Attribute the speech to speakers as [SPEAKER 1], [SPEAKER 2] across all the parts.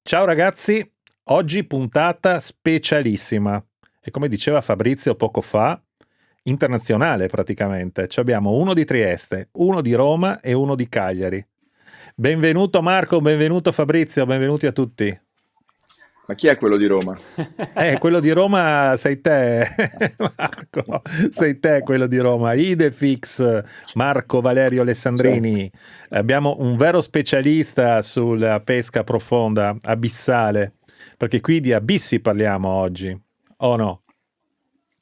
[SPEAKER 1] Ciao ragazzi, oggi puntata specialissima e come diceva Fabrizio poco fa, internazionale praticamente. Ci abbiamo uno di Trieste, uno di Roma e uno di Cagliari. Benvenuto Marco, benvenuto Fabrizio, benvenuti a tutti.
[SPEAKER 2] Ma chi è quello di Roma?
[SPEAKER 1] Quello di Roma sei te, Marco, sei te quello di Roma. Idefix, Marco Valerio
[SPEAKER 2] Certo.
[SPEAKER 1] Alessandrini. Abbiamo un vero specialista sulla pesca profonda, abissale, perché qui di abissi parliamo oggi, o no?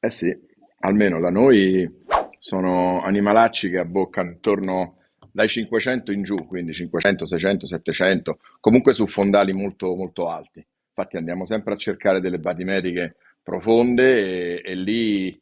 [SPEAKER 2] Eh sì, almeno da noi sono animalacci che abboccano intorno dai 500 in giù, quindi 500, 600, 700, comunque su fondali molto, molto alti. Infatti andiamo sempre a cercare delle batimetiche profonde e lì,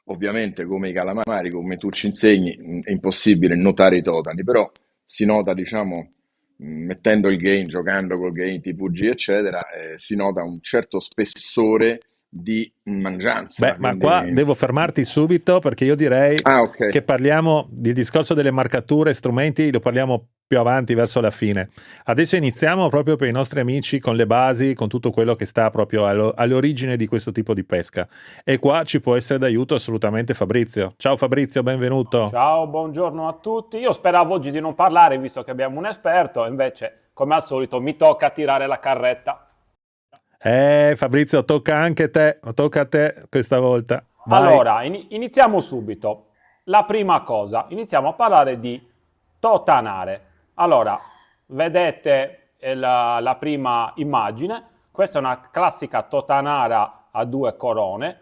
[SPEAKER 2] ovviamente, come i calamari, come tu ci insegni, è impossibile notare i totani, però si nota, diciamo, mettendo il gain, giocando col gain tipo G, eccetera, si nota un certo spessore di
[SPEAKER 1] Beh,
[SPEAKER 2] mangianza,
[SPEAKER 1] ma qua
[SPEAKER 2] quindi...
[SPEAKER 1] devo fermarti subito perché io direi
[SPEAKER 2] Ah, ok.
[SPEAKER 1] che parliamo del discorso delle marcature, strumenti, lo parliamo più avanti verso la fine. Adesso iniziamo proprio per i nostri amici con le basi, con tutto quello che sta proprio all'origine di questo tipo di pesca. E qua ci può essere d'aiuto assolutamente Fabrizio. Ciao Fabrizio, benvenuto.
[SPEAKER 3] Ciao, buongiorno a tutti. Io speravo oggi di non parlare, visto che abbiamo un esperto, invece, come al solito, mi tocca tirare la carretta.
[SPEAKER 1] Fabrizio, tocca a te questa volta. Vai.
[SPEAKER 3] Allora, iniziamo subito. La prima cosa, iniziamo a parlare di totanare. Allora, vedete la prima immagine. Questa è una classica totanara a due corone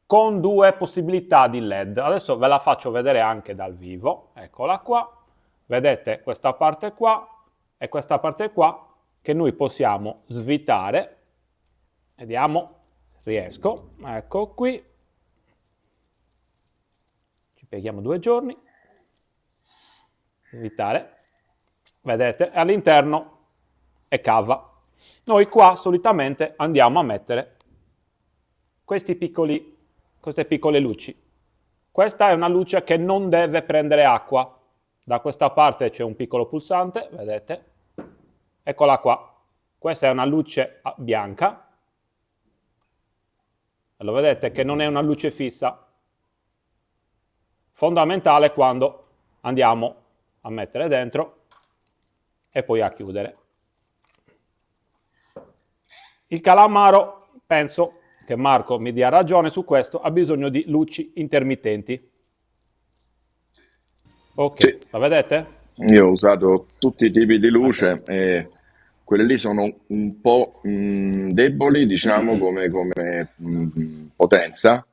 [SPEAKER 3] con due possibilità di LED. Adesso ve la faccio vedere anche dal vivo. Eccola qua. Vedete questa parte qua e questa parte qua che noi possiamo svitare. Vediamo, riesco. Ecco qui. Ci pieghiamo 2 giorni. Svitare. Vedete, all'interno è cava. Noi qua solitamente andiamo a mettere queste piccole luci. Questa è una luce che non deve prendere acqua. Da questa parte c'è un piccolo pulsante, vedete? Eccola qua. Questa è una luce bianca. Lo vedete che non è una luce fissa. Fondamentale quando andiamo a mettere dentro e poi a chiudere. Il calamaro, penso che Marco mi dia ragione su questo, ha bisogno di luci intermittenti.
[SPEAKER 2] Sì,
[SPEAKER 3] Ok, la vedete?
[SPEAKER 2] io ho usato tutti i tipi di
[SPEAKER 3] Ok.
[SPEAKER 2] luce e quelle lì sono un po' deboli, diciamo, come potenza.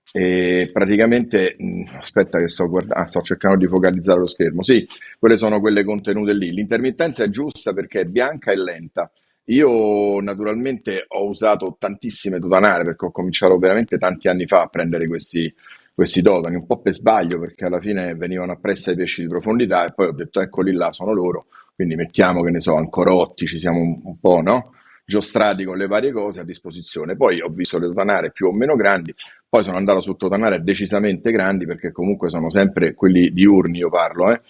[SPEAKER 2] E praticamente, aspetta che sto guardando, sto cercando di focalizzare lo schermo. Sì, quelle sono quelle contenute lì. L'intermittenza è giusta perché è bianca e lenta. Io naturalmente ho usato tantissime tutanare perché ho cominciato veramente tanti anni fa a prendere questi totani, un po' per sbaglio perché alla fine venivano appresso ai pesci di profondità e poi ho detto eccoli là, sono loro, quindi mettiamo che ne so, ancorotti, ci siamo un po', no? Giostrati con le varie cose a disposizione. Poi ho visto le totanare più o meno grandi, poi sono andato su totanare decisamente grandi perché comunque sono sempre quelli diurni, io parlo,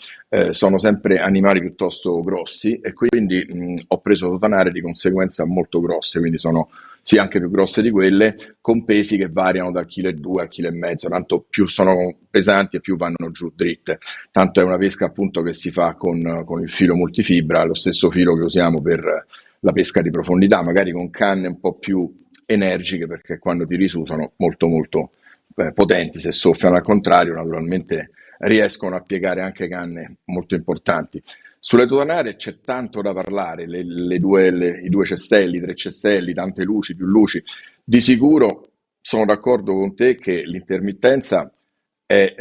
[SPEAKER 2] sono sempre animali piuttosto grossi e quindi ho preso totanare di conseguenza molto grosse, quindi sono sì anche più grosse di quelle, con pesi che variano dal chilo e 2 al chilo e mezzo, tanto più sono pesanti e più vanno giù dritte. Tanto è una pesca appunto che si fa con il filo multifibra, lo stesso filo che usiamo per la pesca di profondità, magari con canne un po' più energiche perché quando tiri su sono molto molto potenti, se soffiano al contrario naturalmente riescono a piegare anche canne molto importanti. Sulle tuonare c'è tanto da parlare, i due cestelli, i tre cestelli, tante luci, più luci. Di sicuro sono d'accordo con te che l'intermittenza è,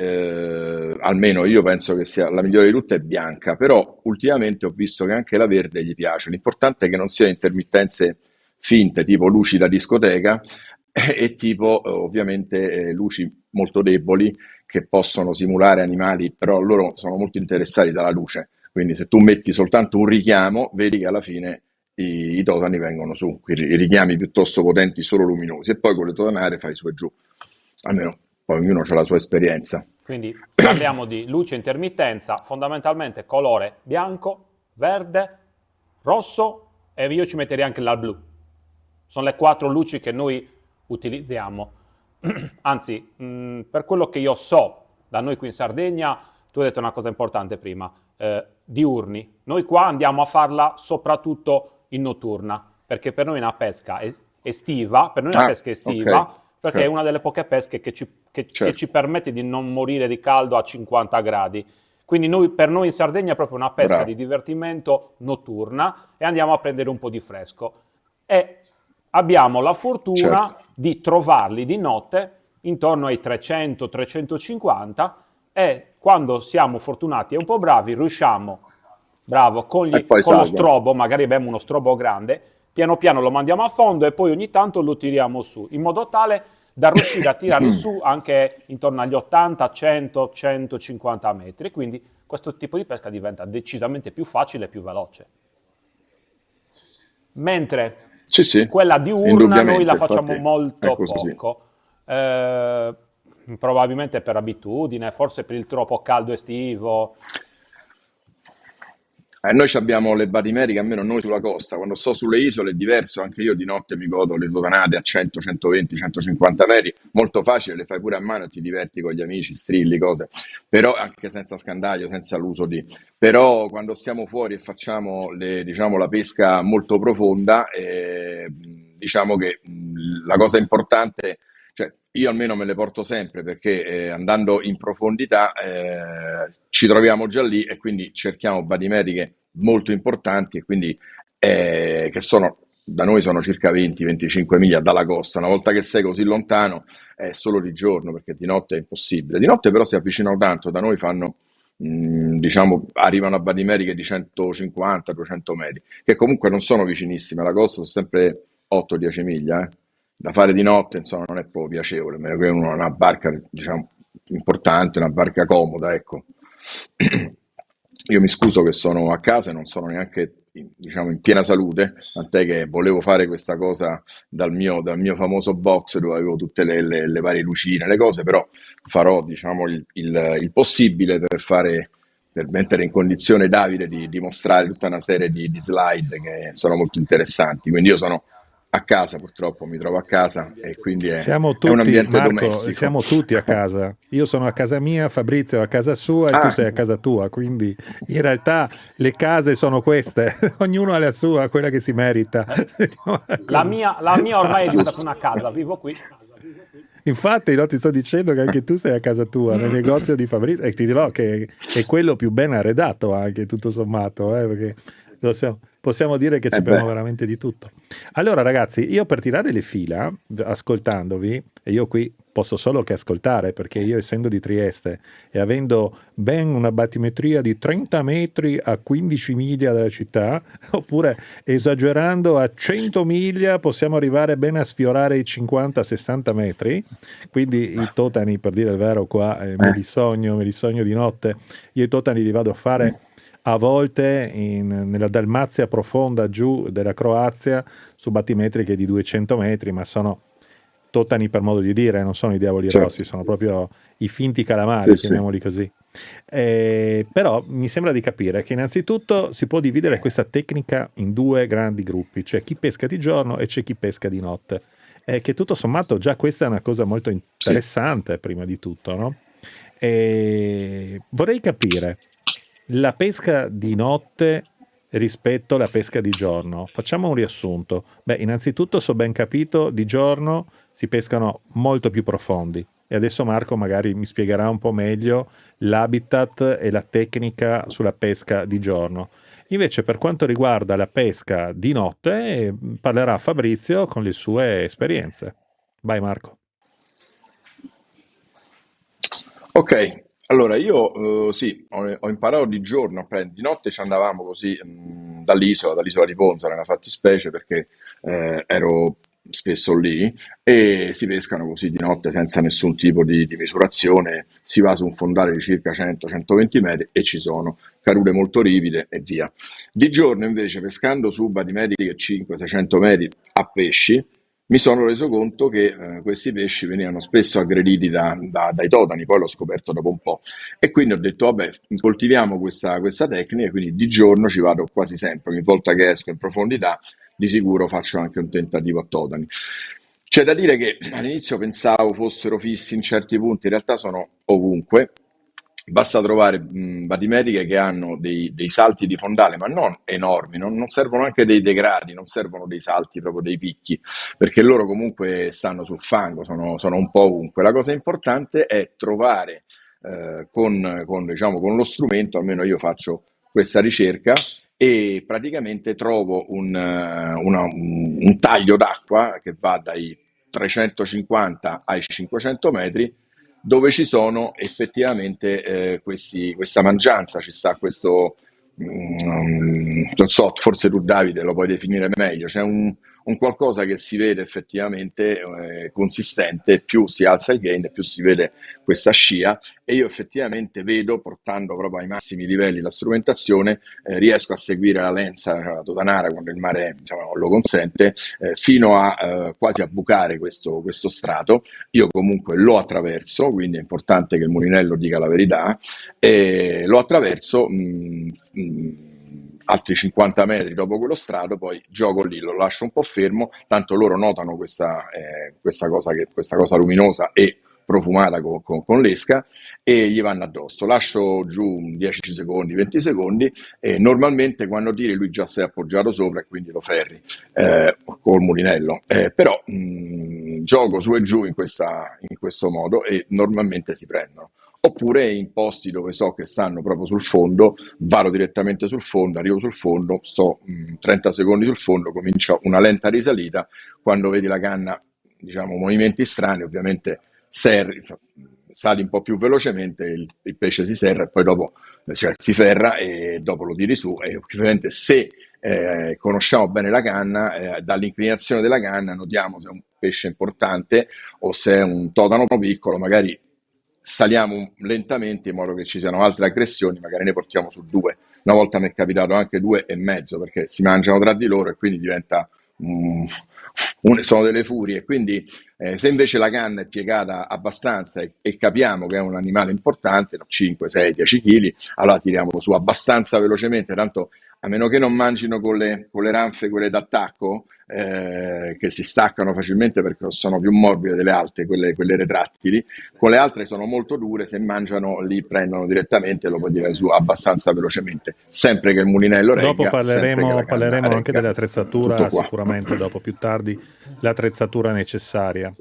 [SPEAKER 2] almeno io penso che sia la migliore di tutte, è bianca, però ultimamente ho visto che anche la verde gli piace. L'importante è che non siano intermittenze finte, tipo luci da discoteca, e tipo ovviamente luci molto deboli che possono simulare animali, però loro sono molto interessati dalla luce. Quindi se tu metti soltanto un richiamo, vedi che alla fine i totani vengono su, quindi i richiami piuttosto potenti solo luminosi, e poi con le totanare fai su e giù. Almeno poi ognuno ha la sua esperienza.
[SPEAKER 3] Quindi parliamo di luce intermittenza, fondamentalmente colore bianco, verde, rosso e io ci metterei anche la blu. Sono le 4 luci che noi utilizziamo. Anzi, per quello che io so, da noi qui in Sardegna, tu hai detto una cosa importante prima, diurni. Noi qua andiamo a farla soprattutto in notturna, perché per noi è una pesca estiva, per noi è una pesca estiva,
[SPEAKER 2] ok,
[SPEAKER 3] perché è una delle poche pesche che che
[SPEAKER 2] certo,
[SPEAKER 3] ci permette di non morire di caldo a 50 gradi. Quindi per noi in Sardegna è proprio una pesca di
[SPEAKER 2] bravo,
[SPEAKER 3] divertimento notturna e andiamo a prendere un po' di fresco. E abbiamo la
[SPEAKER 2] certo.
[SPEAKER 3] fortuna di trovarli di notte intorno ai 300-350 e quando siamo fortunati e un po' bravi riusciamo, bravo,
[SPEAKER 2] E poi
[SPEAKER 3] con lo
[SPEAKER 2] salgono.
[SPEAKER 3] strobo, magari abbiamo uno strobo grande, piano piano lo mandiamo a fondo e poi ogni tanto lo tiriamo su, in modo tale da riuscire a tirarli su anche intorno agli 80, 100, 150 metri. Quindi questo tipo di pesca diventa decisamente più facile e più veloce. Mentre
[SPEAKER 2] Sì, sì,
[SPEAKER 3] quella diurna noi la
[SPEAKER 2] indubbiamente,
[SPEAKER 3] facciamo
[SPEAKER 2] infatti è
[SPEAKER 3] molto
[SPEAKER 2] così.
[SPEAKER 3] poco. Eh, Probabilmente per abitudine, forse per il troppo caldo estivo.
[SPEAKER 2] Noi ci abbiamo le batimeriche, almeno noi sulla costa, quando sto sulle isole è diverso, anche io di notte mi godo le totanate a 100, 120, 150 metri, molto facile, le fai pure a mano e ti diverti con gli amici, strilli, cose, però anche senza scandaglio, senza l'uso di... Però quando stiamo fuori e facciamo diciamo, la pesca molto profonda, diciamo che la cosa importante, cioè io almeno me le porto sempre perché andando in profondità ci troviamo già lì e quindi cerchiamo batimeriche molto importanti e quindi che sono da noi sono circa 20-25 miglia dalla costa. Una volta che sei così lontano è solo di giorno perché di notte è impossibile. Di notte però si avvicinano tanto, da noi fanno diciamo arrivano a batimeriche di 150-200 metri, che comunque non sono vicinissime alla costa, sono sempre 8-10 miglia, da fare di notte, insomma, non è proprio piacevole, a meno che uno ha una barca, diciamo, importante, una barca comoda, ecco. Io mi scuso che sono a casa e non sono neanche, diciamo, in piena salute, tant'è che volevo fare questa cosa dal mio famoso box dove avevo tutte le varie lucine, le cose, però farò, diciamo, il possibile per mettere in condizione Davide di mostrare tutta una serie di slide che sono molto interessanti. Quindi io sono a casa, purtroppo mi trovo a casa e quindi
[SPEAKER 1] Siamo
[SPEAKER 2] è un
[SPEAKER 1] tutti,
[SPEAKER 2] ambiente
[SPEAKER 1] Marco,
[SPEAKER 2] domestico.
[SPEAKER 1] siamo tutti a casa. Io sono a casa mia, Fabrizio è a casa sua e tu
[SPEAKER 2] Ah,
[SPEAKER 1] sei a casa tua, quindi in realtà le case sono queste, ognuno ha la sua, quella che si merita. Mettiamola così.
[SPEAKER 3] La mia ormai è diventata
[SPEAKER 2] giusto.
[SPEAKER 3] una casa, vivo qui.
[SPEAKER 1] Infatti, no, ti sto dicendo che anche tu sei a casa tua, nel negozio di Fabrizio, e ti dirò che è quello più ben arredato anche, tutto sommato, perché possiamo dire che
[SPEAKER 2] Eh
[SPEAKER 1] abbiamo
[SPEAKER 2] beh,
[SPEAKER 1] veramente di tutto. Allora, ragazzi, io per tirare le fila, ascoltandovi, e io qui posso solo che ascoltare, perché io essendo di Trieste e avendo ben una battimetria di 30 metri a 15 miglia dalla città, oppure esagerando a 100 miglia possiamo arrivare bene a sfiorare i 50-60 metri, quindi i totani, per dire il vero, qua me li sogno di notte. Io i totani li vado a fare a volte nella Dalmazia profonda giù della Croazia su battimetriche di 200 metri, ma sono totani per modo di dire, non sono i diavoli
[SPEAKER 2] certo,
[SPEAKER 1] rossi, sono proprio i finti calamari,
[SPEAKER 2] sì, sì.
[SPEAKER 1] chiamiamoli così. Però mi sembra di capire che innanzitutto si può dividere questa tecnica in due grandi gruppi, c'è chi pesca di giorno e c'è chi pesca di notte. Che tutto sommato già questa è una cosa molto
[SPEAKER 2] Sì.
[SPEAKER 1] interessante prima di tutto, no? Vorrei capire la pesca di notte rispetto alla pesca di giorno. Facciamo un riassunto. Beh, innanzitutto, se ho ben capito, di giorno si pescano molto più profondi. E adesso Marco magari mi spiegherà un po' meglio l'habitat e la tecnica sulla pesca di giorno. Invece, per quanto riguarda la pesca di notte, parlerà Fabrizio con le sue esperienze. Vai, Marco.
[SPEAKER 2] Ok, allora io sì, ho imparato di giorno, di notte ci andavamo così dall'isola di Ponza nella fattispecie perché ero spesso lì e si pescano così di notte senza nessun tipo di misurazione, si va su un fondale di circa 100-120 metri e ci sono carure molto ripide e via. Di giorno invece pescando su batimeriche 500-600 metri a pesci, mi sono reso conto che questi pesci venivano spesso aggrediti dai totani, poi l'ho scoperto dopo un po'. E quindi ho detto, vabbè, coltiviamo questa tecnica, quindi di giorno ci vado quasi sempre, ogni volta che esco in profondità, di sicuro faccio anche un tentativo a totani. C'è da dire che all'inizio pensavo fossero fissi in certi punti, in realtà sono ovunque. Basta trovare batimetiche che hanno dei salti di fondale, ma non enormi, non servono anche dei degradi, non servono dei salti, proprio dei picchi, perché loro comunque stanno sul fango, sono un po' ovunque. La cosa importante è trovare diciamo, con lo strumento, almeno io faccio questa ricerca, e praticamente trovo un taglio d'acqua che va dai 350 ai 500 metri, dove ci sono effettivamente questa mangianza, ci sta questo, non so, forse tu Davide lo puoi definire meglio, c'è un qualcosa che si vede effettivamente consistente, più si alza il gain, più si vede questa scia, e io effettivamente vedo, portando proprio ai massimi livelli la strumentazione, riesco a seguire la lenza, cioè la totanara, quando il mare, diciamo, lo consente, fino a quasi a bucare questo strato. Io comunque lo attraverso, quindi è importante che il mulinello dica la verità, e lo attraverso altri 50 metri dopo quello strato, poi gioco lì, lo lascio un po' fermo, tanto loro notano questa cosa luminosa e profumata con l'esca, e gli vanno addosso. Lascio giù 10 secondi, 20 secondi, e normalmente quando tiri lui già si è appoggiato sopra e quindi lo ferri col mulinello. Però gioco su e giù in questo modo e normalmente si prendono. Oppure in posti dove so che stanno proprio sul fondo, vado direttamente sul fondo, arrivo sul fondo, sto 30 secondi sul fondo, comincio una lenta risalita. Quando vedi la canna, diciamo, movimenti strani, ovviamente serri, sali un po' più velocemente, il pesce si serra e poi dopo, cioè, si ferra e dopo lo tiri su, e ovviamente se conosciamo bene la canna, dall'inclinazione della canna notiamo se è un pesce importante o se è un totano piccolo, magari saliamo lentamente in modo che ci siano altre aggressioni, magari ne portiamo su due. Una volta mi è capitato anche 2,5, perché si mangiano tra di loro e quindi diventa sono delle furie. Quindi se invece la canna è piegata abbastanza e capiamo che è un animale importante, 5, 6, 10 kg, allora tiriamo su abbastanza velocemente, tanto a meno che non mangino con le ranfe, quelle d'attacco, che si staccano facilmente perché sono più morbide delle altre, quelle retrattili. Con le altre sono molto dure, se mangiano li prendono direttamente e lo puoi tirare su abbastanza velocemente, sempre che il mulinello
[SPEAKER 1] Dopo
[SPEAKER 2] regga, sempre che la canna
[SPEAKER 1] parleremo anche
[SPEAKER 2] regga.
[SPEAKER 1] dell'attrezzatura,
[SPEAKER 2] Tutto qua.
[SPEAKER 1] sicuramente dopo, più tardi, l'attrezzatura necessaria.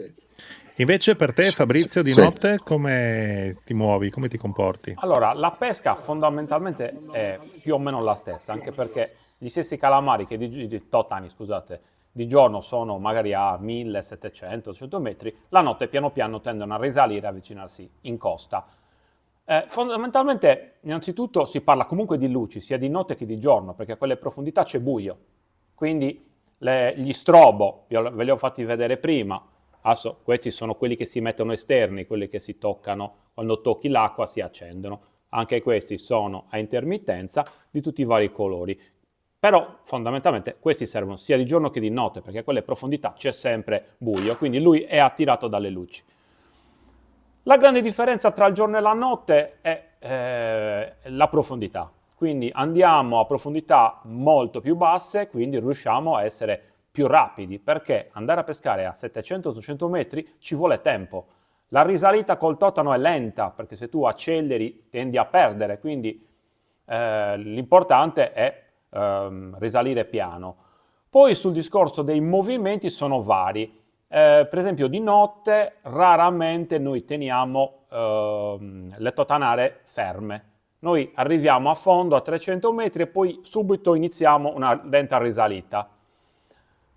[SPEAKER 1] Invece per te, Fabrizio, di
[SPEAKER 2] Sì.
[SPEAKER 1] notte come ti muovi, come ti comporti?
[SPEAKER 3] Allora, la pesca fondamentalmente è più o meno la stessa, anche perché gli stessi calamari che di totani, scusate, di giorno sono magari a 1700-800 metri, la notte piano piano tendono a risalire e avvicinarsi in costa. Fondamentalmente, innanzitutto, si parla comunque di luci, sia di notte che di giorno, perché a quelle profondità c'è buio. Quindi gli strobo, ve li ho fatti vedere prima. Adesso, questi sono quelli che si mettono esterni, quelli che si toccano, quando tocchi l'acqua si accendono. Anche questi sono a intermittenza di tutti i vari colori. Però fondamentalmente questi servono sia di giorno che di notte, perché a quelle profondità c'è sempre buio, quindi lui è attirato dalle luci. La grande differenza tra il giorno e la notte è la profondità. Quindi andiamo a profondità molto più basse, quindi riusciamo a essere più rapidi, perché andare a pescare a 700-800 metri ci vuole tempo. La risalita col totano è lenta, perché se tu acceleri tendi a perdere, quindi l'importante è risalire piano. Poi sul discorso dei movimenti sono vari. Per esempio di notte raramente noi teniamo le totanare ferme. Noi arriviamo a fondo a 300 metri e poi subito iniziamo una lenta risalita.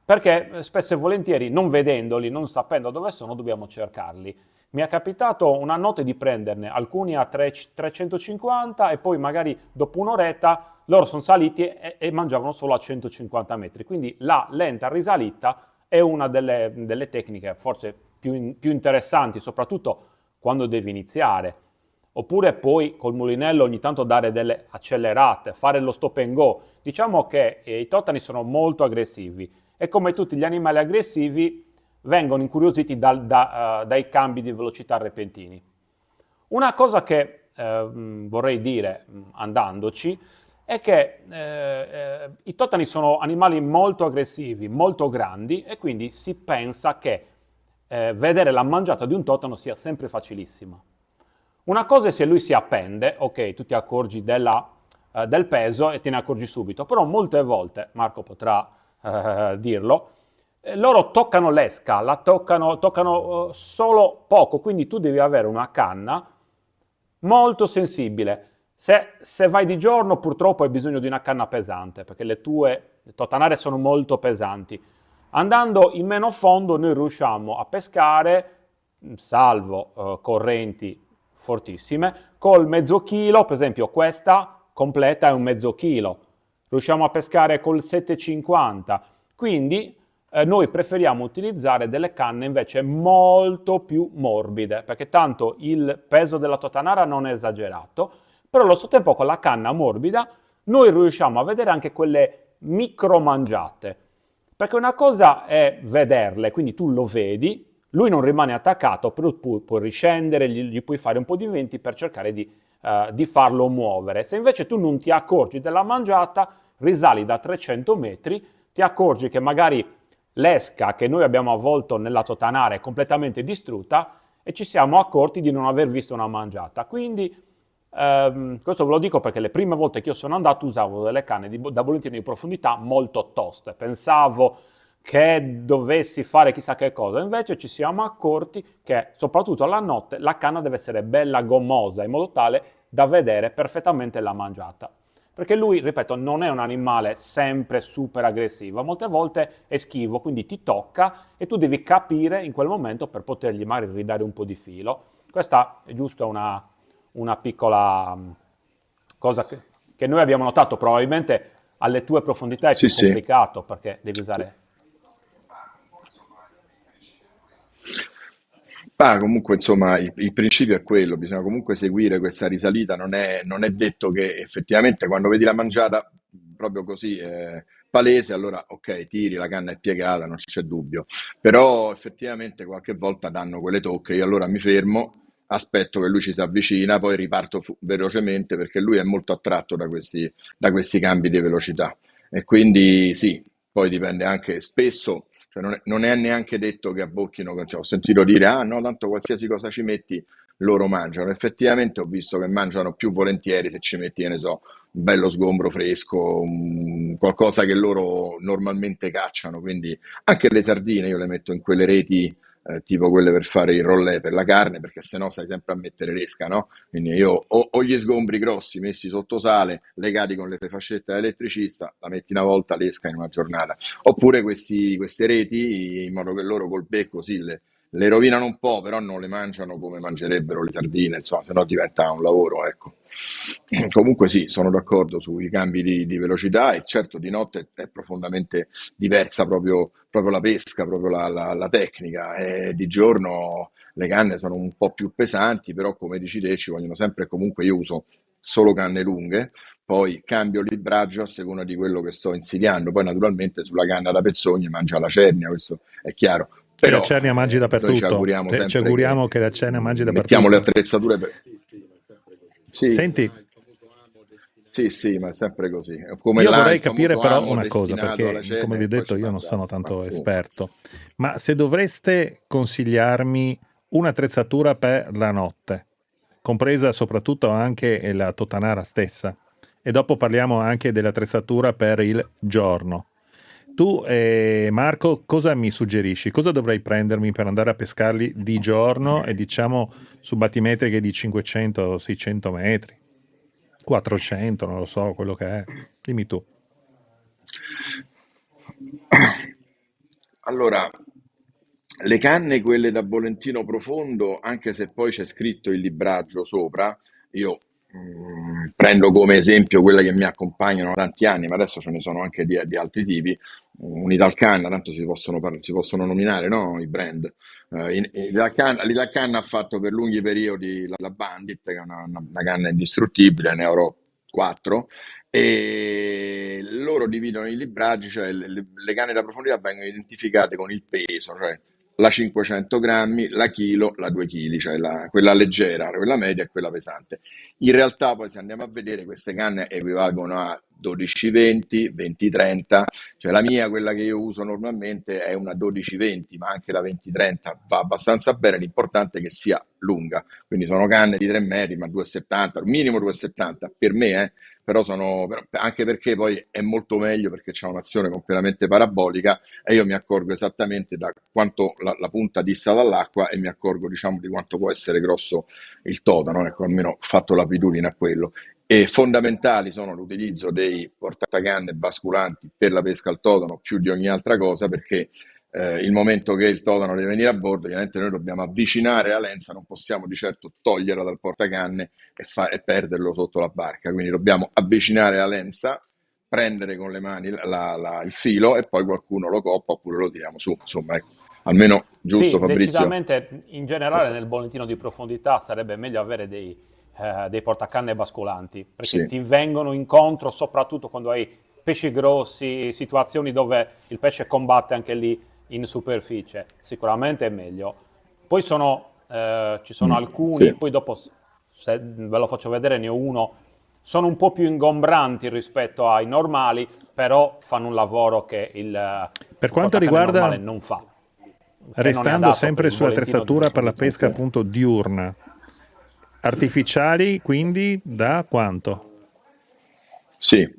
[SPEAKER 3] Perché spesso e volentieri, non vedendoli, non sapendo dove sono, dobbiamo cercarli. Mi è capitato una notte di prenderne alcuni a 350 e poi magari dopo un'oretta loro sono saliti e mangiavano solo a 150 metri. Quindi la lenta risalita è una delle tecniche forse più interessanti, soprattutto quando devi iniziare. Oppure poi col mulinello ogni tanto dare delle accelerate, fare lo stop and go. Diciamo che i totani sono molto aggressivi e come tutti gli animali aggressivi vengono incuriositi dai cambi di velocità repentini. Una cosa che vorrei dire andandoci è che i totani sono animali molto aggressivi, molto grandi e quindi si pensa che vedere la mangiata di un totano sia sempre facilissima. Una cosa è se lui si appende, ok, tu ti accorgi del peso e te ne accorgi subito, però molte volte, Marco potrà dirlo, loro toccano l'esca, la toccano solo poco, quindi tu devi avere una canna molto sensibile. Se vai di giorno purtroppo hai bisogno di una canna pesante, perché le tue totanare sono molto pesanti. Andando in meno fondo noi riusciamo a pescare, salvo correnti fortissime, col mezzo chilo, per esempio questa completa è un mezzo chilo. Riusciamo a pescare col 7,50. Quindi noi preferiamo utilizzare delle canne invece molto più morbide, perché tanto il peso della totanara non è esagerato, però allo stesso tempo con la canna morbida noi riusciamo a vedere anche quelle micro mangiate, perché una cosa è vederle, quindi tu lo vedi, lui non rimane attaccato, però puoi riscendere, gli puoi fare un po' di venti per cercare di farlo muovere. Se invece tu non ti accorgi della mangiata, risali da 300 metri, ti accorgi che magari l'esca che noi abbiamo avvolto nella totanara è completamente distrutta e ci siamo accorti di non aver visto una mangiata. Quindi questo ve lo dico perché le prime volte che io sono andato usavo delle canne da bolentino di profondità molto toste. Pensavo che dovessi fare chissà che cosa, invece ci siamo accorti che soprattutto alla notte la canna deve essere bella gommosa in modo tale da vedere perfettamente la mangiata. Perché lui, ripeto, non è un animale sempre super aggressivo, molte volte è schivo, quindi ti tocca e tu devi capire in quel momento per potergli magari ridare un po' di filo. Questa è giusto una piccola cosa che noi abbiamo notato, probabilmente alle tue profondità è
[SPEAKER 2] Sì,
[SPEAKER 3] più
[SPEAKER 2] sì.
[SPEAKER 3] complicato perché devi usare...
[SPEAKER 2] Comunque, insomma, il principio è quello, bisogna comunque seguire questa risalita, non è detto che effettivamente quando vedi la mangiata proprio così palese, allora ok, tiri, la canna è piegata, non c'è dubbio, però effettivamente qualche volta danno quelle tocche, io allora mi fermo, aspetto che lui ci si avvicina, poi riparto velocemente perché lui è molto attratto da questi cambi di velocità e quindi sì, poi dipende anche spesso. Cioè non è neanche detto che abbocchino, cioè, ho sentito dire, ah no, tanto qualsiasi cosa ci metti loro mangiano. Effettivamente ho visto che mangiano più volentieri se ci metti, che ne so, un bello sgombro fresco, qualcosa che loro normalmente cacciano. Quindi anche le sardine io le metto in quelle reti, tipo quelle per fare il rollè per la carne, perché sennò stai sempre a mettere l'esca, no? Quindi io ho gli sgombri grossi messi sotto sale, legati con le fascette da elettricista, la metti una volta l'esca in una giornata. Oppure queste reti, in modo che loro col becco sì, le rovinano un po', però non le mangiano come mangerebbero le sardine, insomma, se no diventa un lavoro, ecco. Comunque sì, sono d'accordo sui cambi di velocità e certo di notte è profondamente diversa proprio la pesca, proprio la tecnica. E di giorno le canne sono un po' più pesanti, però come dici te ci vogliono sempre, comunque io uso solo canne lunghe, poi cambio il libraggio a seconda di quello che sto insidiando. Poi naturalmente sulla canna da pezzogni mangia la cernia, questo è chiaro.
[SPEAKER 1] Che la
[SPEAKER 2] Però
[SPEAKER 1] cernia mangi
[SPEAKER 2] noi ci
[SPEAKER 1] dappertutto.
[SPEAKER 2] auguriamo
[SPEAKER 1] Ci
[SPEAKER 2] sempre che
[SPEAKER 1] auguriamo che la cernia mangi
[SPEAKER 2] mettiamo le
[SPEAKER 1] dappertutto.
[SPEAKER 2] attrezzature per... Sì,
[SPEAKER 1] Senti,
[SPEAKER 2] sì, sì, ma è sempre così. È come
[SPEAKER 1] io vorrei
[SPEAKER 2] il
[SPEAKER 1] capire
[SPEAKER 2] famoso
[SPEAKER 1] però
[SPEAKER 2] amo
[SPEAKER 1] una cosa,
[SPEAKER 2] destinato alla
[SPEAKER 1] perché come
[SPEAKER 2] cernia
[SPEAKER 1] vi ho
[SPEAKER 2] che poi
[SPEAKER 1] detto
[SPEAKER 2] ci
[SPEAKER 1] io non
[SPEAKER 2] mangia
[SPEAKER 1] sono tanto
[SPEAKER 2] ovunque.
[SPEAKER 1] esperto, ma se dovreste consigliarmi un'attrezzatura per la notte, compresa soprattutto anche la totanara stessa, e dopo parliamo anche dell'attrezzatura per il giorno. Tu, Marco, cosa mi suggerisci? Cosa dovrei prendermi per andare a pescarli di giorno e diciamo su battimetriche di 500-600 metri? 400, non lo so, quello che è. Dimmi tu.
[SPEAKER 2] Allora, le canne, quelle da bolentino profondo, anche se poi c'è scritto il libraggio sopra, io prendo come esempio quelle che mi accompagnano da tanti anni, ma adesso ce ne sono anche di altri tipi. Un'Italcanna, tanto si possono nominare, no? I brand. L'Italcanna ha fatto per lunghi periodi la Bandit, che è una canna indistruttibile, ne avrò 4, e loro dividono i libraggi, cioè le canne da profondità vengono identificate con il peso, cioè la 500 grammi, la chilo, la 2 kg, cioè quella leggera, quella media e quella pesante. In realtà poi se andiamo a vedere queste canne equivalgono a 12-20, 20-30, cioè la mia, quella che io uso normalmente è una 12-20, ma anche la 20-30 va abbastanza bene, l'importante è che sia lunga, quindi sono canne di 3 metri, ma 2,70, minimo 2,70 per me, però anche perché poi è molto meglio perché c'è un'azione completamente parabolica e io mi accorgo esattamente da quanto la punta dista dall'acqua e mi accorgo diciamo di quanto può essere grosso il totano, ecco, almeno ho fatto l'abitudine a quello. E fondamentali sono l'utilizzo dei portacanne basculanti per la pesca al totano più di ogni altra cosa perché il momento che il totano deve venire a bordo, ovviamente noi dobbiamo avvicinare la lenza, non possiamo di certo toglierla dal portacanne e perderlo sotto la barca, quindi dobbiamo avvicinare la lenza, prendere con le mani il filo e poi qualcuno lo coppa oppure lo tiriamo su, insomma, ecco. Almeno giusto
[SPEAKER 3] Sì,
[SPEAKER 2] Fabrizio?
[SPEAKER 3] decisamente in generale nel bollettino di profondità sarebbe meglio avere dei portacanne basculanti, perché
[SPEAKER 2] Sì.
[SPEAKER 3] ti vengono incontro soprattutto quando hai pesci grossi, situazioni dove il pesce combatte anche lì in superficie, sicuramente è meglio. Poi ci sono alcuni,
[SPEAKER 2] Sì.
[SPEAKER 3] poi dopo se ve lo faccio vedere ne ho uno, sono un po' più ingombranti rispetto ai normali, però fanno un lavoro che
[SPEAKER 1] Per
[SPEAKER 3] un
[SPEAKER 1] quanto
[SPEAKER 3] portacanne normale
[SPEAKER 1] riguarda,
[SPEAKER 3] non fa, che non è
[SPEAKER 1] restando
[SPEAKER 3] adatto per
[SPEAKER 1] sempre
[SPEAKER 3] il bollettino di
[SPEAKER 1] sull'attrezzatura per la
[SPEAKER 3] profondità.
[SPEAKER 1] pesca
[SPEAKER 2] Ok.
[SPEAKER 1] appunto diurna, artificiali quindi da quanto?
[SPEAKER 2] Sì.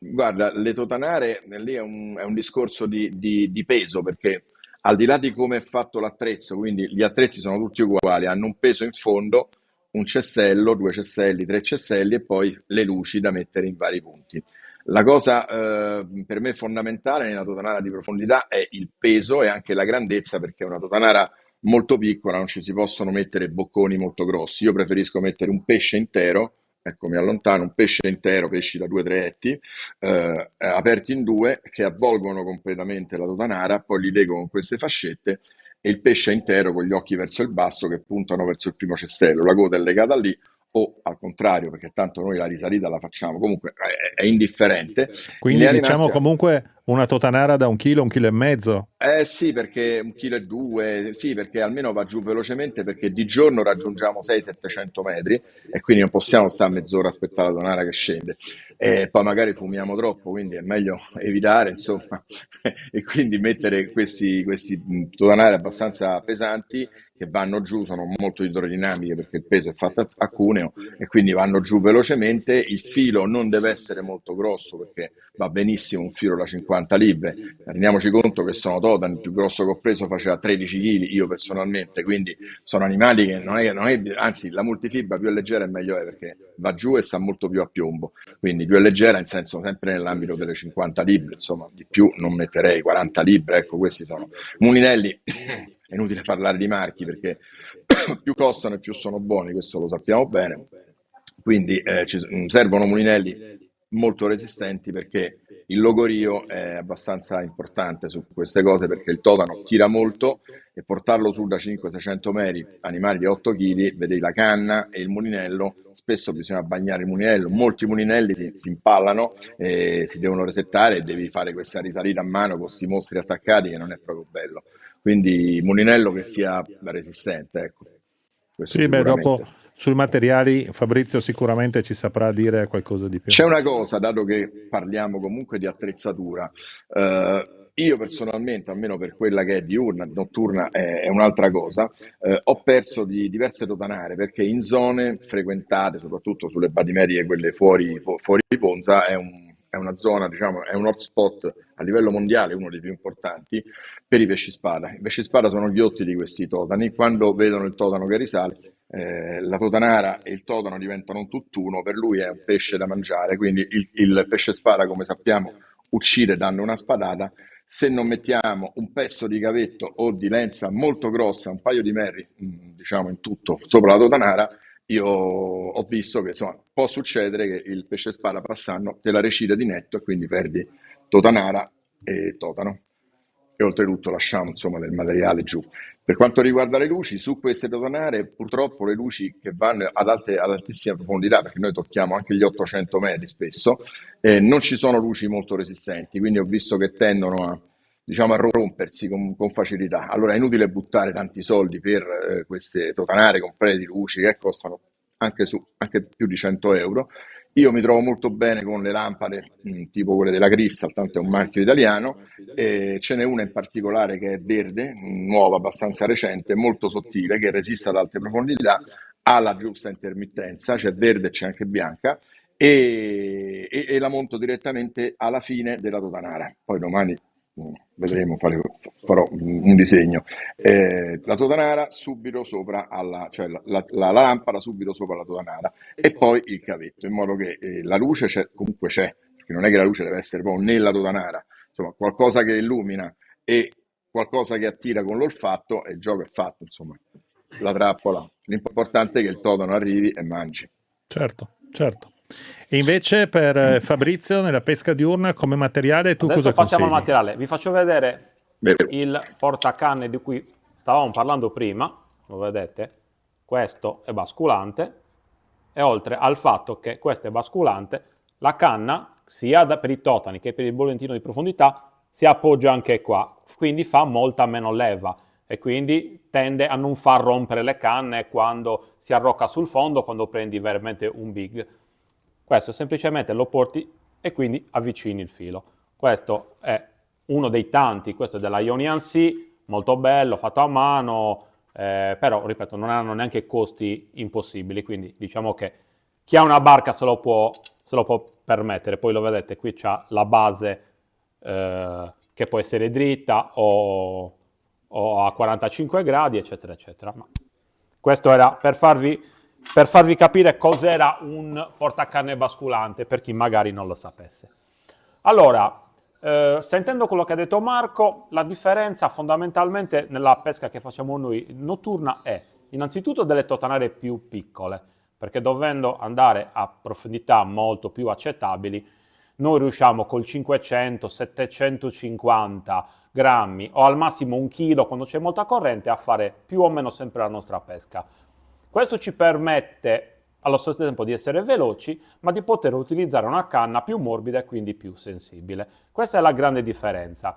[SPEAKER 2] Guarda, le totanare lì è un discorso di peso perché al di là di come è fatto l'attrezzo, quindi gli attrezzi sono tutti uguali, hanno un peso in fondo, un cestello, due cestelli, tre cestelli e poi le luci da mettere in vari punti. La cosa per me fondamentale nella totanara di profondità è il peso e anche la grandezza perché una totanara molto piccola non ci si possono mettere bocconi molto grossi. Io preferisco mettere un pesce intero, ecco mi allontano, un pesce intero, pesci da 2-3 etti, aperti in due, che avvolgono completamente la totanara, poi li lego con queste fascette e il pesce è intero con gli occhi verso il basso che puntano verso il primo cestello. La coda è legata lì o al contrario, perché tanto noi la risalita la facciamo, comunque è indifferente. In
[SPEAKER 1] Quindi
[SPEAKER 2] linea di
[SPEAKER 1] diciamo
[SPEAKER 2] massima
[SPEAKER 1] comunque una totanara da 1 chilo e mezzo.
[SPEAKER 2] eh sì, perché 1,2 kg, sì, perché almeno va giù velocemente, perché di giorno raggiungiamo 600-700 metri e quindi non possiamo stare mezz'ora a aspettare la tonara che scende. E poi magari fumiamo troppo, quindi è meglio evitare, insomma, e quindi mettere questi tonari abbastanza pesanti che vanno giù, sono molto idrodinamiche perché il peso è fatto a cuneo e quindi vanno giù velocemente. Il filo non deve essere molto grosso perché va benissimo un filo da 50 libbre. Rendiamoci conto che sono totani, il più grosso che ho preso faceva 13 kg io personalmente, quindi sono animali che anzi la multifibra più leggera è meglio è perché va giù e sta molto più a piombo, quindi più leggera in senso sempre nell'ambito delle 50 libbre, insomma di più non metterei, 40 libbre, ecco questi sono. Mulinelli, è inutile parlare di marchi perché più costano e più sono buoni, questo lo sappiamo bene, quindi servono mulinelli molto resistenti perché il logorio è abbastanza importante su queste cose perché il totano tira molto e portarlo su da 500-600 metri, animali di 8 kg, vedi la canna e il mulinello, spesso bisogna bagnare il mulinello, molti mulinelli si impallano e si devono resettare e devi fare questa risalita a mano con questi mostri attaccati che non è proprio bello. Quindi mulinello che sia resistente, ecco, questo
[SPEAKER 1] Sì, beh, dopo
[SPEAKER 2] sicuramente.
[SPEAKER 1] sui materiali Fabrizio sicuramente ci saprà dire qualcosa di più.
[SPEAKER 2] C'è una cosa, dato che parliamo comunque di attrezzatura, io personalmente, almeno per quella che è diurna, notturna è un'altra cosa, ho perso di diverse totanare perché in zone frequentate, soprattutto sulle badimeriche, quelle fuori Ponza, è una zona, diciamo, è un hotspot a livello mondiale, uno dei più importanti, per i pesci spada. I pesci spada sono gli otti di questi totani, quando vedono il totano che risale la totanara e il totano diventano un tutt'uno, per lui è un pesce da mangiare, quindi il pesce spada, come sappiamo, uccide dando una spadata. Se non mettiamo un pezzo di cavetto o di lenza molto grossa, un paio di merri, diciamo in tutto, sopra la totanara, io ho visto che insomma, può succedere che il pesce spada passando te la recide di netto e quindi perdi totanara e totano. E oltretutto lasciamo insomma del materiale giù. Per quanto riguarda le luci, su queste totanare purtroppo le luci che vanno ad altissima profondità, perché noi tocchiamo anche gli 800 metri spesso, non ci sono luci molto resistenti, quindi ho visto che tendono diciamo, a rompersi con facilità. Allora è inutile buttare tanti soldi per queste totanare complete di luci che costano anche più di 100 euro. Io mi trovo molto bene con le lampade tipo quelle della Crystal, tanto è un marchio italiano, e ce n'è una in particolare che è verde, nuova, abbastanza recente, molto sottile, che resiste ad alte profondità, ha la giusta intermittenza, c'è verde e c'è anche bianca, e la monto direttamente alla fine della totanara. Poi domani vedremo, farò un disegno. La totanara subito sopra cioè la lampada subito sopra la totanara e poi il cavetto, in modo che la luce comunque c'è, perché non è che la luce deve essere proprio nella totanara, insomma qualcosa che illumina e qualcosa che attira con l'olfatto e il gioco è fatto, insomma, la trappola. L'importante è che il totano arrivi e mangi.
[SPEAKER 1] Certo, certo. E invece per Fabrizio, nella pesca diurna, come materiale, tu
[SPEAKER 3] Adesso
[SPEAKER 1] cosa
[SPEAKER 3] passiamo al
[SPEAKER 1] consigli?
[SPEAKER 3] materiale. Vi faccio vedere
[SPEAKER 2] Vero.
[SPEAKER 3] il portacanne di cui stavamo parlando prima. Lo vedete? Questo è basculante. E oltre al fatto che questo è basculante, la canna, sia per i totani che per il bollettino di profondità, si appoggia anche qua. Quindi fa molta meno leva e quindi tende a non far rompere le canne quando si arrocca sul fondo, quando prendi veramente un big. Questo semplicemente lo porti e quindi avvicini il filo. Questo è uno dei tanti, questo è della Ionian Sea, molto bello, fatto a mano, però ripeto non hanno neanche costi impossibili, quindi diciamo che chi ha una barca se lo può permettere. Poi lo vedete, qui c'ha la base che può essere dritta o a 45 gradi, eccetera, eccetera. Ma questo era per farvi capire cos'era un portacanne basculante, per chi magari non lo sapesse. Allora, sentendo quello che ha detto Marco, la differenza fondamentalmente nella pesca che facciamo noi notturna è innanzitutto delle totanare più piccole, perché dovendo andare a profondità molto più accettabili, noi riusciamo col 500-750 grammi o al massimo 1 chilo quando c'è molta corrente a fare più o meno sempre la nostra pesca. Questo ci permette allo stesso tempo di essere veloci, ma di poter utilizzare una canna più morbida e quindi più sensibile. Questa è la grande differenza.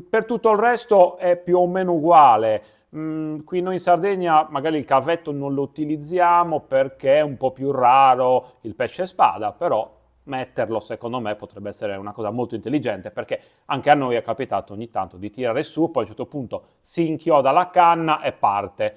[SPEAKER 3] Per tutto il resto è più o meno uguale. Qui noi in Sardegna magari il cavetto non lo utilizziamo perché è un po' più raro il pesce spada, però metterlo secondo me potrebbe essere una cosa molto intelligente, perché anche a noi è capitato ogni tanto di tirare su, poi a un certo punto si inchioda la canna e parte.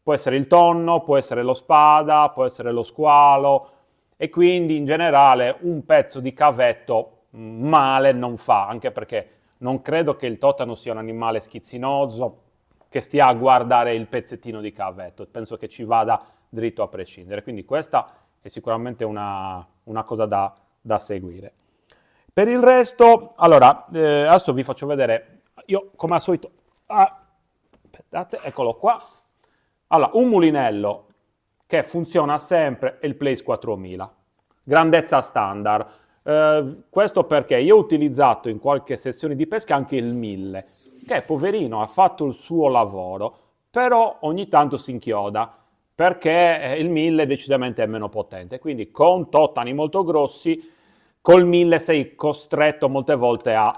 [SPEAKER 3] Può essere il tonno, può essere lo spada, può essere lo squalo, e quindi in generale un pezzo di cavetto male non fa, anche perché non credo che il totano sia un animale schizzinoso che stia a guardare il pezzettino di cavetto, penso che ci vada dritto a prescindere, quindi questa è sicuramente una cosa da seguire. Per il resto, allora, adesso vi faccio vedere, io come al solito, aspettate, eccolo qua. Allora, un mulinello che funziona sempre è il Place 4000, grandezza standard. Questo perché io ho utilizzato in qualche sezione di pesca anche il 1000, che poverino ha fatto il suo lavoro, però ogni tanto si inchioda, perché il 1000 decisamente è meno potente, quindi con totani molto grossi, col 1000 sei costretto molte volte a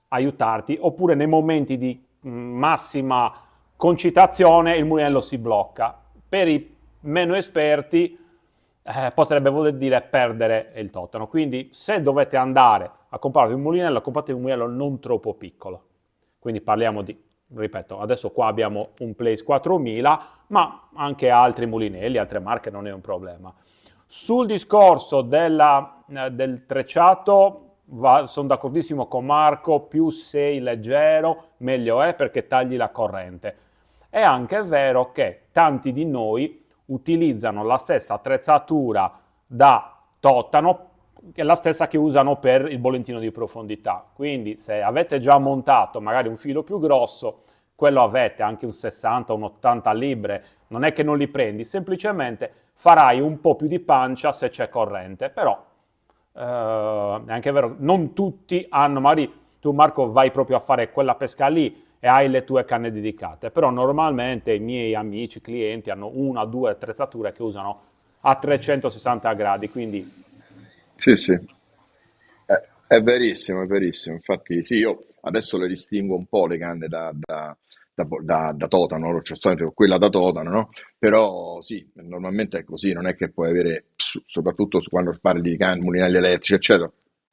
[SPEAKER 3] aiutarti, oppure nei momenti di massima concitazione il mulinello si blocca. Per i meno esperti potrebbe voler dire perdere il totano, quindi se dovete andare a comprare un mulinello, comprate un mulinello non troppo piccolo, quindi parliamo di, ripeto, adesso qua abbiamo un Place 4000, ma anche altri mulinelli, altre marche, non è un problema. Sul discorso del trecciato sono d'accordissimo con Marco, più sei leggero meglio è, perché tagli la corrente. È anche vero che tanti di noi utilizzano la stessa attrezzatura da totano, che è la stessa che usano per il bollettino di profondità. Quindi se avete già montato magari un filo più grosso, quello avete anche un 60, un 80 libbre, non è che non li prendi, semplicemente farai un po' più di pancia se c'è corrente, però è anche vero, non tutti hanno, magari tu Marco vai proprio a fare quella pesca lì e hai le tue canne dedicate, però normalmente i miei amici, clienti hanno una o due attrezzature che usano a 360 gradi, quindi
[SPEAKER 2] Sì, sì. È verissimo, è verissimo. Infatti, sì, io adesso le distingo un po' le canne da totano, cioè solamente quella da totano, no? Però sì, normalmente è così, non è che puoi avere, soprattutto quando parli di canne, mulinelli elettrici, eccetera,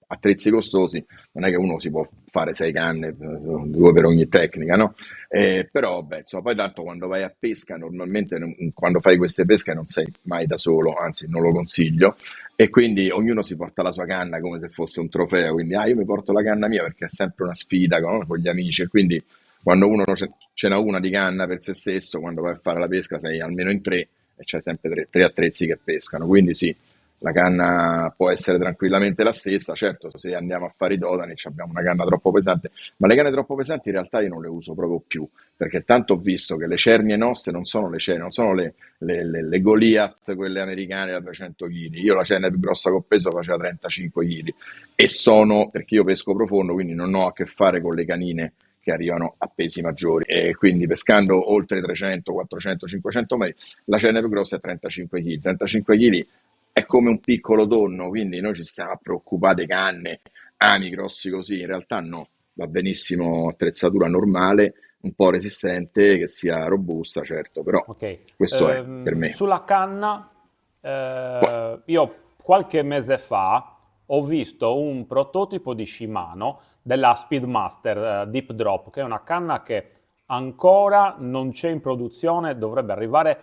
[SPEAKER 2] attrezzi costosi, non è che uno si può fare sei canne, due per ogni tecnica, no? Però, beh, insomma, poi tanto quando vai a pesca, normalmente quando fai queste pesche non sei mai da solo, anzi non lo consiglio, e quindi ognuno si porta la sua canna come se fosse un trofeo, quindi io mi porto la canna mia perché è sempre una sfida con gli amici, e quindi quando uno ce n'ha una di canna per se stesso, quando vai a fare la pesca sei almeno in tre e c'hai sempre tre attrezzi che pescano, quindi sì, la canna può essere tranquillamente la stessa, certo se andiamo a fare i dodani abbiamo una canna troppo pesante, ma le canne troppo pesanti in realtà io non le uso proprio più, perché tanto ho visto che le cernie nostre non sono le cernie, non sono le Goliath, quelle americane da 300 kg. Io la cernia più grossa che ho preso faceva 35 kg e sono, perché io pesco profondo, quindi non ho a che fare con le canine che arrivano a pesi maggiori e quindi pescando oltre 300, 400, 500 metri, la cernia più grossa è 35 kg. 35 kg è come un piccolo tonno, quindi noi ci stiamo a preoccupare dei canne, ami grossi così, in realtà no, va benissimo attrezzatura normale, un po' resistente, che sia robusta, certo, però
[SPEAKER 3] Ok.
[SPEAKER 2] questo è per me.
[SPEAKER 3] Sulla canna,
[SPEAKER 2] Qua-
[SPEAKER 3] io qualche mese fa ho visto un prototipo di Shimano della Speedmaster Deep Drop, che è una canna che ancora non c'è in produzione, dovrebbe arrivare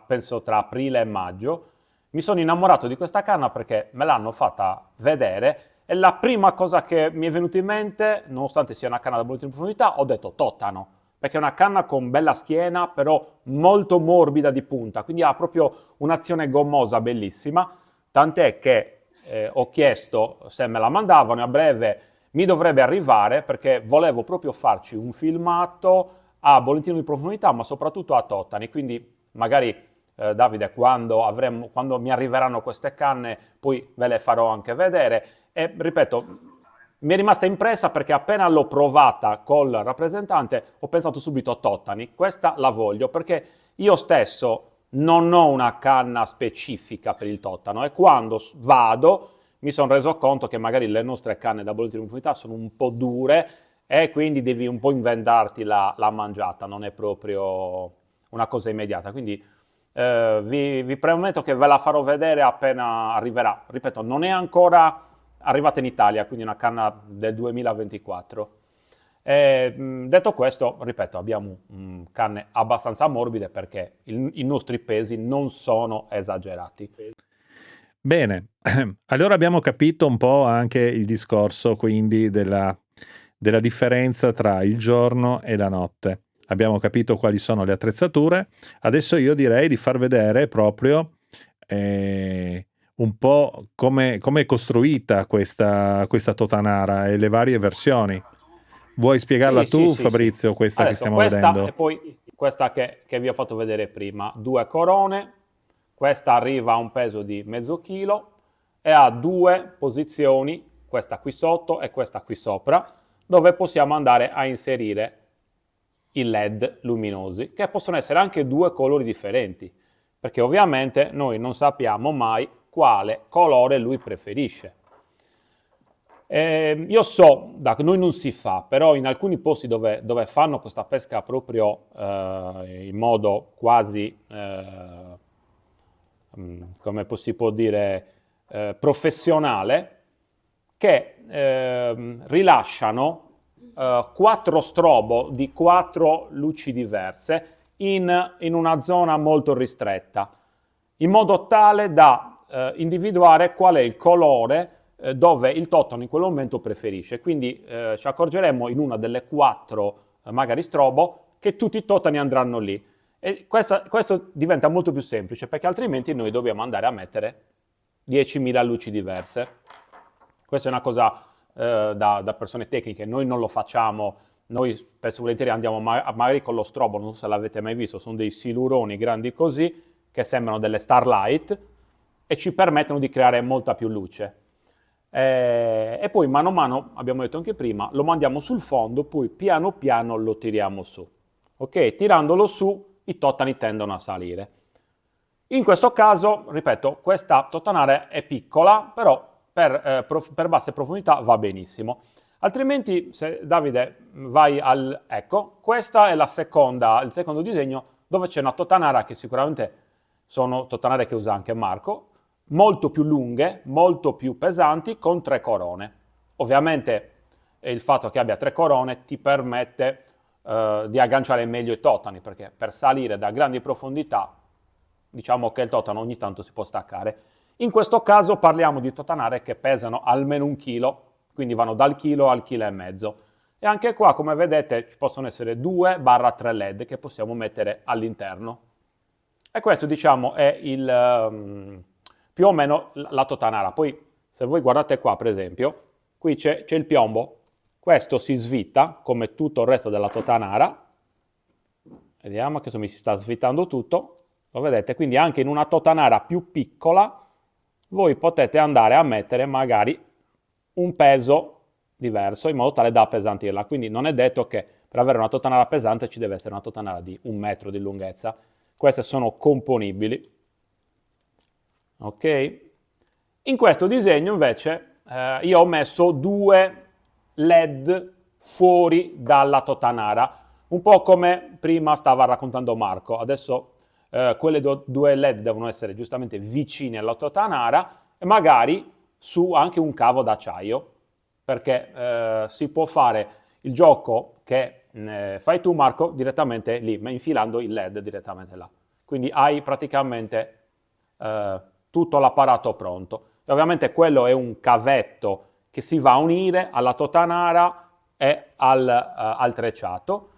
[SPEAKER 3] penso tra aprile e maggio. Mi sono innamorato di questa canna perché me l'hanno fatta vedere e la prima cosa che mi è venuta in mente, nonostante sia una canna da molta profondità, ho detto Totano, perché è una canna con bella schiena, però molto morbida di punta, quindi ha proprio un'azione gommosa bellissima, tant'è che ho chiesto se me la mandavano e a breve mi dovrebbe arrivare perché volevo proprio farci un filmato a Bolentino di profondità, ma soprattutto a Totani, quindi magari Davide, quando mi arriveranno queste canne, poi ve le farò anche vedere. E ripeto, mi è rimasta impressa perché appena l'ho provata col rappresentante ho pensato subito a Totani, questa la voglio perché io stesso non ho una canna specifica per il Totano e quando vado mi sono reso conto che magari le nostre canne da bollettino di profondità sono un po' dure e quindi devi un po' inventarti la mangiata, non è proprio una cosa immediata. Quindi vi prometto che ve la farò vedere appena arriverà. Ripeto, non è ancora arrivata in Italia, quindi una canna del 2024. Detto questo, ripeto, abbiamo canne abbastanza morbide perché i nostri pesi non sono esagerati.
[SPEAKER 1] Bene, allora abbiamo capito un po' anche il discorso quindi della differenza tra il giorno e la notte. Abbiamo capito quali sono le attrezzature. Adesso io direi di far vedere proprio un po' come è costruita questa Totanara e le varie versioni. Vuoi spiegarla
[SPEAKER 3] Sì, sì,
[SPEAKER 1] tu,
[SPEAKER 3] sì, sì.
[SPEAKER 1] Fabrizio, questa che
[SPEAKER 3] Adesso
[SPEAKER 1] stiamo
[SPEAKER 3] questa e
[SPEAKER 1] vedendo?
[SPEAKER 3] poi questa che vi ho fatto vedere prima, due corone, questa arriva a un peso di mezzo chilo e ha due posizioni, questa qui sotto e questa qui sopra, dove possiamo andare a inserire i LED luminosi, che possono essere anche due colori differenti, perché ovviamente noi non sappiamo mai quale colore lui preferisce. Io so, da noi non si fa, però in alcuni posti dove fanno questa pesca proprio in modo quasi, come si può dire, professionale, che rilasciano quattro strobo di quattro luci diverse in una zona molto ristretta, in modo tale da individuare qual è il colore dove il Totano in quel momento preferisce. Quindi ci accorgeremo in una delle quattro, magari strobo, che tutti i Totani andranno lì. E questo diventa molto più semplice perché altrimenti noi dobbiamo andare a mettere 10.000 luci diverse. Questa è una cosa da persone tecniche, noi non lo facciamo, noi spesso e volentieri andiamo magari con lo strobo, non so se l'avete mai visto, sono dei siluroni grandi così che sembrano delle starlight e ci permettono di creare molta più luce. E poi mano a mano, abbiamo detto anche prima, lo mandiamo sul fondo, poi piano piano lo tiriamo su. Ok? Tirandolo su i totani tendono a salire. In questo caso, ripeto, questa totanare è piccola, però per basse profondità va benissimo. Altrimenti, se Davide vai ecco, questa è il secondo disegno dove c'è una totanara che sicuramente sono totanare che usa anche Marco, molto più lunghe, molto più pesanti, con 3 corone. Ovviamente il fatto che abbia 3 corone ti permette di agganciare meglio i totani, perché per salire da grandi profondità diciamo che il totano ogni tanto si può staccare. In questo caso parliamo di totanare che pesano almeno 1 chilo, quindi vanno dal chilo al chilo e mezzo. E anche qua, come vedete, ci possono essere 2-3 LED che possiamo mettere all'interno. E questo, diciamo, è più o meno la totanara. Poi, se voi guardate qua, per esempio, qui c'è il piombo. Questo si svita, come tutto il resto della totanara. Vediamo che mi si sta svitando tutto. Lo vedete? Quindi anche in una totanara più piccola, voi potete andare a mettere magari un peso diverso in modo tale da appesantirla. Quindi non è detto che per avere una totanara pesante ci deve essere una totanara di 1 metro di lunghezza. Queste sono componibili. Ok? In questo disegno invece io ho messo 2 LED fuori dalla totanara, un po' come prima stava raccontando Marco. Adesso quelle 2 LED devono essere giustamente vicine alla totanara e magari su anche un cavo d'acciaio, perché si può fare il gioco che fai tu, Marco, direttamente lì, ma infilando il LED direttamente là. Quindi hai praticamente tutto l'apparato pronto. E ovviamente quello è un cavetto che si va a unire alla totanara e al trecciato.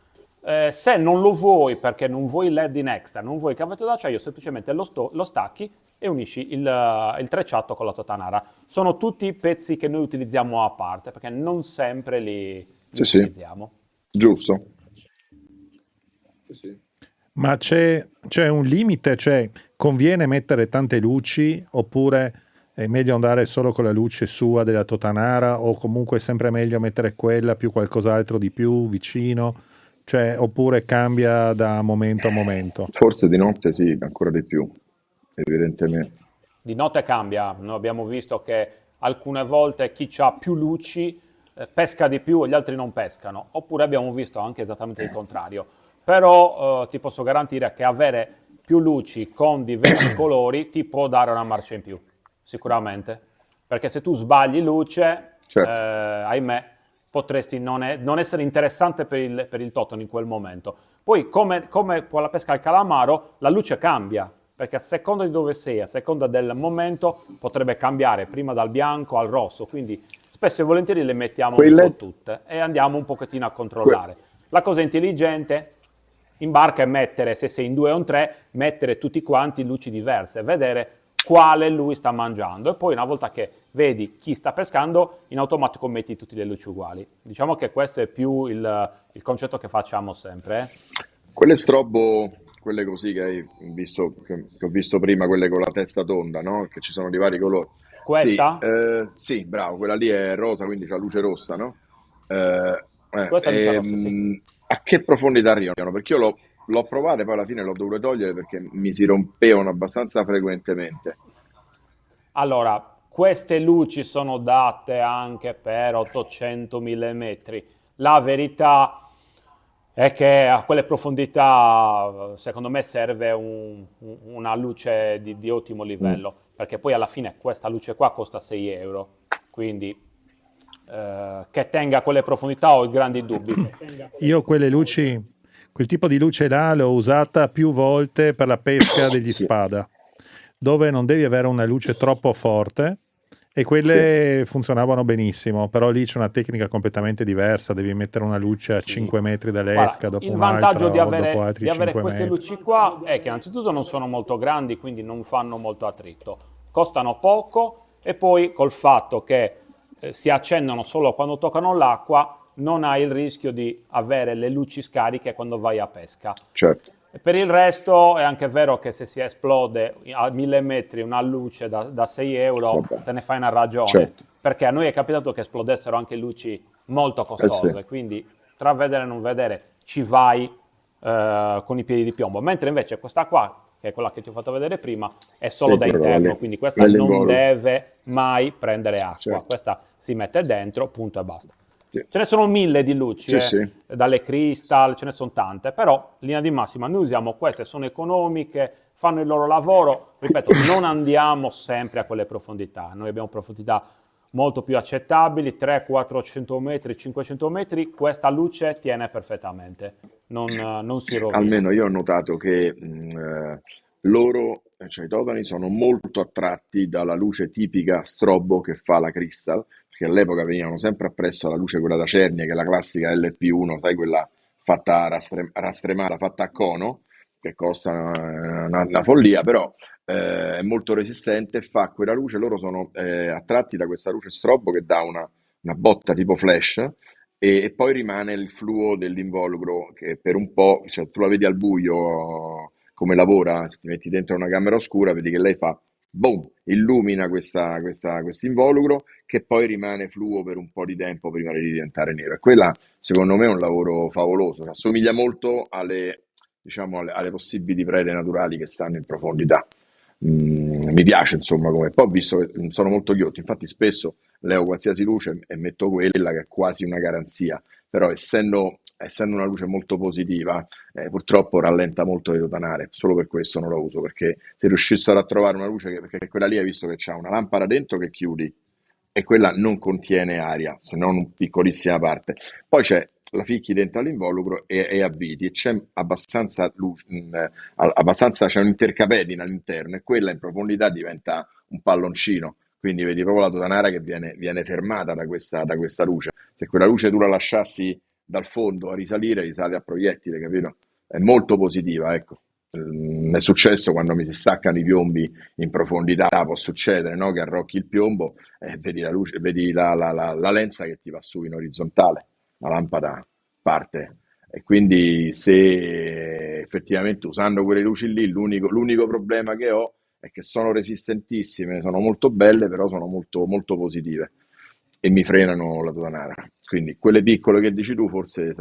[SPEAKER 3] Se non lo vuoi, perché non vuoi il LED in extra, non vuoi il cavetto d'acciaio, semplicemente lo stacchi e unisci il trecciato con la totanara. Sono tutti pezzi che noi utilizziamo a parte, perché non sempre li
[SPEAKER 2] Sì,
[SPEAKER 3] utilizziamo.
[SPEAKER 2] giusto. Sì.
[SPEAKER 1] Ma c'è un limite? Cioè, conviene mettere tante luci oppure è meglio andare solo con la luce sua della totanara o comunque è sempre meglio mettere quella più qualcos'altro di più vicino? Cioè, oppure cambia da momento a momento?
[SPEAKER 2] Forse di notte sì, ancora di più, evidentemente.
[SPEAKER 3] Di notte cambia, noi abbiamo visto che alcune volte chi ha più luci pesca di più e gli altri non pescano, oppure abbiamo visto anche esattamente il contrario. Però ti posso garantire che avere più luci con diversi colori ti può dare una marcia in più, sicuramente. Perché se tu sbagli luce,
[SPEAKER 2] Certo.
[SPEAKER 3] ahimè, potresti non essere interessante per il totano in quel momento. Poi, come con la pesca al calamaro, la luce cambia, perché a seconda di dove sei, a seconda del momento, potrebbe cambiare prima dal bianco al rosso, quindi spesso e volentieri le mettiamo un po' tutte e andiamo un pochettino a controllare. La cosa intelligente in barca è mettere, se sei in 2 o in 3, mettere tutti quanti luci diverse, vedere quale lui sta mangiando e poi una volta che vedi chi sta pescando, in automatico metti tutte le luci uguali. Diciamo che questo è più il concetto che facciamo sempre.
[SPEAKER 2] Quelle strobo, quelle così che ho visto prima, quelle con la testa tonda, no? Che ci sono di vari colori.
[SPEAKER 3] Questa?
[SPEAKER 2] Sì, bravo, quella lì è rosa, quindi c'ha luce rossa, no?
[SPEAKER 3] Questa è luce rossa, sì.
[SPEAKER 2] A che profondità arrivano? Perché io l'ho provate, poi alla fine l'ho dovuto togliere perché mi si rompevano abbastanza frequentemente.
[SPEAKER 3] Allora, queste luci sono date anche per 800 mm. La verità è che a quelle profondità, secondo me, serve una luce di ottimo livello, perché poi alla fine questa luce qua costa 6 euro, quindi che tenga quelle profondità ho i grandi dubbi.
[SPEAKER 1] Io quelle luci, quel tipo di luce là l'ho usata più volte per la pesca degli spada, dove non devi avere una luce troppo forte e quelle funzionavano benissimo, però lì c'è una tecnica completamente diversa, devi mettere una luce a 5 metri dall'esca, dopo
[SPEAKER 3] il vantaggio
[SPEAKER 1] un'altra,
[SPEAKER 3] di
[SPEAKER 1] dopo altri
[SPEAKER 3] avere
[SPEAKER 1] 5
[SPEAKER 3] queste
[SPEAKER 1] metri.
[SPEAKER 3] luci qua è che innanzitutto non sono molto grandi, quindi non fanno molto attrito, costano poco e poi col fatto che si accendono solo quando toccano l'acqua non hai il rischio di avere le luci scariche quando vai a pesca.
[SPEAKER 2] Certo.
[SPEAKER 3] E per il resto è anche vero che se si esplode a 1000 metri una luce da 6 euro,
[SPEAKER 2] Vabbè.
[SPEAKER 3] te ne fai una ragione.
[SPEAKER 2] Certo.
[SPEAKER 3] Perché a noi è capitato che esplodessero anche luci molto costose,
[SPEAKER 2] sì.
[SPEAKER 3] quindi tra vedere e non vedere ci vai con i piedi di piombo. Mentre invece questa qua, che è quella che ti ho fatto vedere prima, è solo
[SPEAKER 2] Sì,
[SPEAKER 3] da
[SPEAKER 2] quello
[SPEAKER 3] interno, quindi questa non
[SPEAKER 2] l'involucro.
[SPEAKER 3] deve mai prendere acqua,
[SPEAKER 2] Certo.
[SPEAKER 3] questa si mette dentro, punto e basta.
[SPEAKER 2] Sì.
[SPEAKER 3] Ce ne sono 1000 di luci,
[SPEAKER 2] Sì, sì.
[SPEAKER 3] dalle Crystal, ce ne sono tante, però in linea di massima noi usiamo queste, sono economiche, fanno il loro lavoro, ripeto, non andiamo sempre a quelle profondità, noi abbiamo profondità molto più accettabili, 300, 400 metri, 500 metri, questa luce tiene perfettamente, non si rovina.
[SPEAKER 2] Almeno io ho notato che loro, cioè i totani, sono molto attratti dalla luce tipica strobo che fa la Crystal, perché all'epoca venivano sempre appresso alla luce quella da Cernia, che è la classica LP1, sai, quella fatta rastremata, fatta a cono, che costa una follia, però è molto resistente, fa quella luce, loro sono attratti da questa luce strobo che dà una botta tipo flash, e poi rimane il fluo dell'involucro che per un po', cioè tu la vedi al buio come lavora, se ti metti dentro una camera oscura, vedi che lei fa boom, illumina questo involucro che poi rimane fluo per un po' di tempo prima di diventare nero. E quella secondo me è un lavoro favoloso, cioè, assomiglia molto diciamo, alle possibili prede naturali che stanno in profondità. Mi piace insomma come. Poi ho visto che sono molto ghiotti, infatti spesso leo qualsiasi luce e metto quella che è quasi una garanzia, però essendo una luce molto positiva, purtroppo rallenta molto le dotanare, solo per questo non lo uso, perché se riuscissero a trovare una luce perché quella lì hai visto che c'ha una lampada dentro che chiudi e quella non contiene aria, se non una piccolissima parte. Poi la ficchi dentro all'involucro e avviti, e c'è abbastanza luce, abbastanza, c'è un'intercapedine all'interno e quella in profondità diventa un palloncino, quindi vedi proprio la dotanara che viene fermata da questa luce. Se quella luce tu la lasciassi dal fondo a risale a proiettile, capito? È molto positiva, ecco. È successo quando mi si staccano i piombi in profondità, può succedere, no? Che arrocchi il piombo e vedi la luce, vedi la lenza che ti va su in orizzontale, la lampada parte. E quindi se effettivamente usando quelle luci lì, l'unico problema che ho è che sono resistentissime, sono molto belle, però sono molto, molto positive e mi frenano la dotanara. Quindi quelle piccole che dici tu forse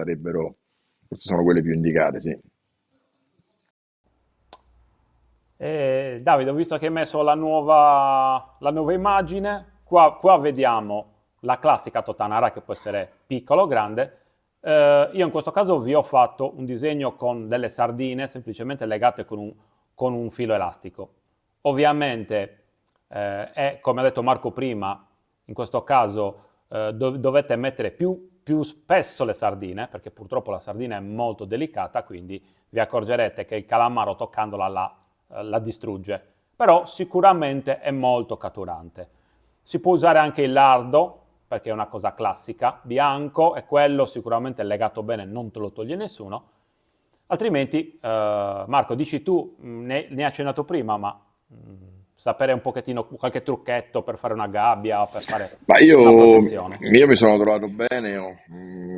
[SPEAKER 2] sono quelle più indicate, sì.
[SPEAKER 3] Davide, ho visto che hai messo la nuova immagine, qua vediamo la classica Totanara che può essere piccola o grande. Io in questo caso vi ho fatto un disegno con delle sardine semplicemente legate con un filo elastico. Ovviamente, è come ha detto Marco prima, in questo caso dovete mettere più spesso le sardine, perché purtroppo la sardina è molto delicata, quindi vi accorgerete che il calamaro toccandola la distrugge, però sicuramente è molto catturante. Si può usare anche il lardo, perché è una cosa classica, bianco, e quello sicuramente è legato bene, non te lo toglie nessuno. Altrimenti, Marco, dici tu, ne hai accennato prima, ma sapere un pochettino qualche trucchetto per fare una gabbia o per fare
[SPEAKER 2] Ma
[SPEAKER 3] una
[SPEAKER 2] io,
[SPEAKER 3] protezione.
[SPEAKER 2] io mi sono trovato bene,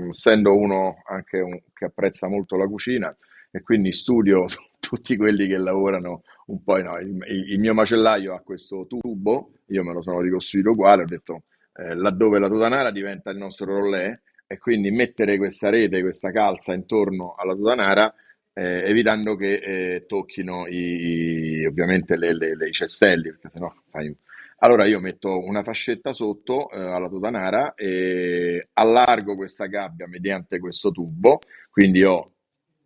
[SPEAKER 2] essendo uno anche che apprezza molto la cucina e quindi studio tutti quelli che lavorano un po'. No, il mio macellaio ha questo tubo, io me lo sono ricostruito uguale, ho detto laddove la tutanara diventa il nostro rollè e quindi mettere questa rete, questa calza intorno alla tutanara evitando che tocchino ovviamente i cestelli, perché sennò fai. Allora io metto una fascetta sotto alla tutanara e allargo questa gabbia mediante questo tubo, quindi ho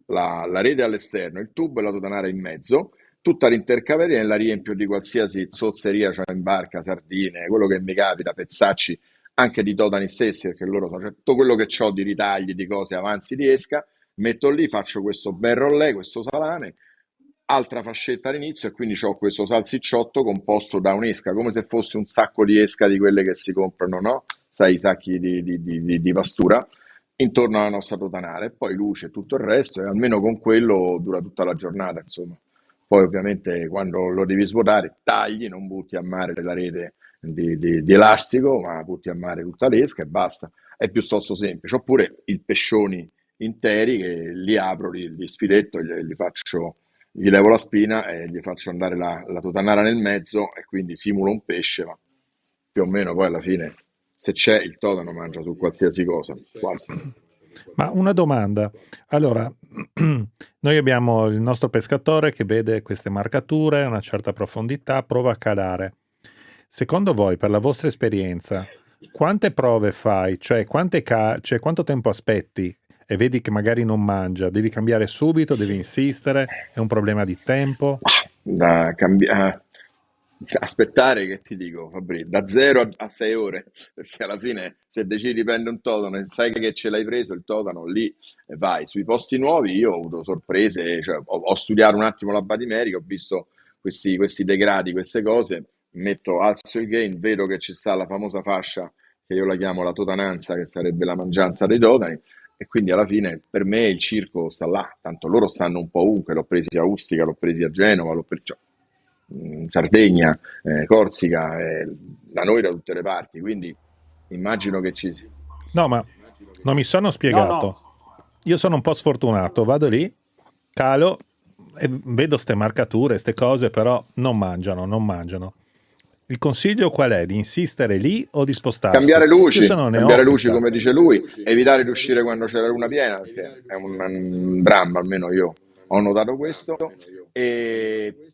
[SPEAKER 2] la rete all'esterno, il tubo e la tutanara in mezzo, tutta l'intercapedine la riempio di qualsiasi zozzeria, cioè in barca, sardine, quello che mi capita, pezzacci anche di totani stessi, perché loro sono, cioè, tutto quello che ho di ritagli, di cose avanzi di esca, metto lì, faccio questo bel rollè, questo salame, altra fascetta all'inizio e quindi ho questo salsicciotto composto da un'esca, come se fosse un sacco di esca di quelle che si comprano, no? Sai, i sacchi di pastura, intorno alla nostra totanara e poi luce e tutto il resto e almeno con quello dura tutta la giornata, insomma. Poi ovviamente quando lo devi svuotare tagli, non butti a mare la rete di elastico, ma butti a mare tutta l'esca e basta. È piuttosto semplice. Oppure i pescioni interi che li apro, li sfiletto, gli levo la spina e gli faccio andare la totanara nel mezzo e quindi simulo un pesce, ma più o meno poi alla fine se c'è il totano mangia su qualsiasi cosa, quasi.
[SPEAKER 1] Ma una domanda, allora, noi abbiamo il nostro pescatore che vede queste marcature a una certa profondità, prova a calare. Secondo voi, per la vostra esperienza, quante prove fai? Cioè, cioè, quanto tempo aspetti e vedi che magari non mangia? Devi cambiare subito? Devi insistere? È un problema di tempo?
[SPEAKER 2] Da cambiare, aspettare che ti dico, Fabri, da 0 a 6 ore, perché alla fine se decidi di prendere un totano e sai che ce l'hai preso il totano lì e vai. Sui posti nuovi io ho avuto sorprese, cioè, ho studiato un attimo la batimerica, ho visto questi degradi, queste cose, alzo il gain, vedo che ci sta la famosa fascia che io la chiamo la totananza, che sarebbe la mangianza dei totani, e quindi alla fine per me il circo sta là, tanto loro stanno un po' ovunque, l'ho presi a Ustica, l'ho presi a Genova, cioè, Sardegna, Corsica, da noi da tutte le parti, quindi immagino che ci sia.
[SPEAKER 1] No, ma non mi sono
[SPEAKER 3] No,
[SPEAKER 1] spiegato.
[SPEAKER 3] no,
[SPEAKER 1] Io sono un po' sfortunato, vado lì, calo e vedo ste marcature, ste cose, però non mangiano. Il consiglio qual è? Di insistere lì o di spostarsi?
[SPEAKER 2] Cambiare
[SPEAKER 1] Io sono
[SPEAKER 2] cambiare luci
[SPEAKER 1] neofita.
[SPEAKER 2] come dice lui, evitare di uscire quando c'è la luna piena, perché è un dramma, almeno io ho notato questo, e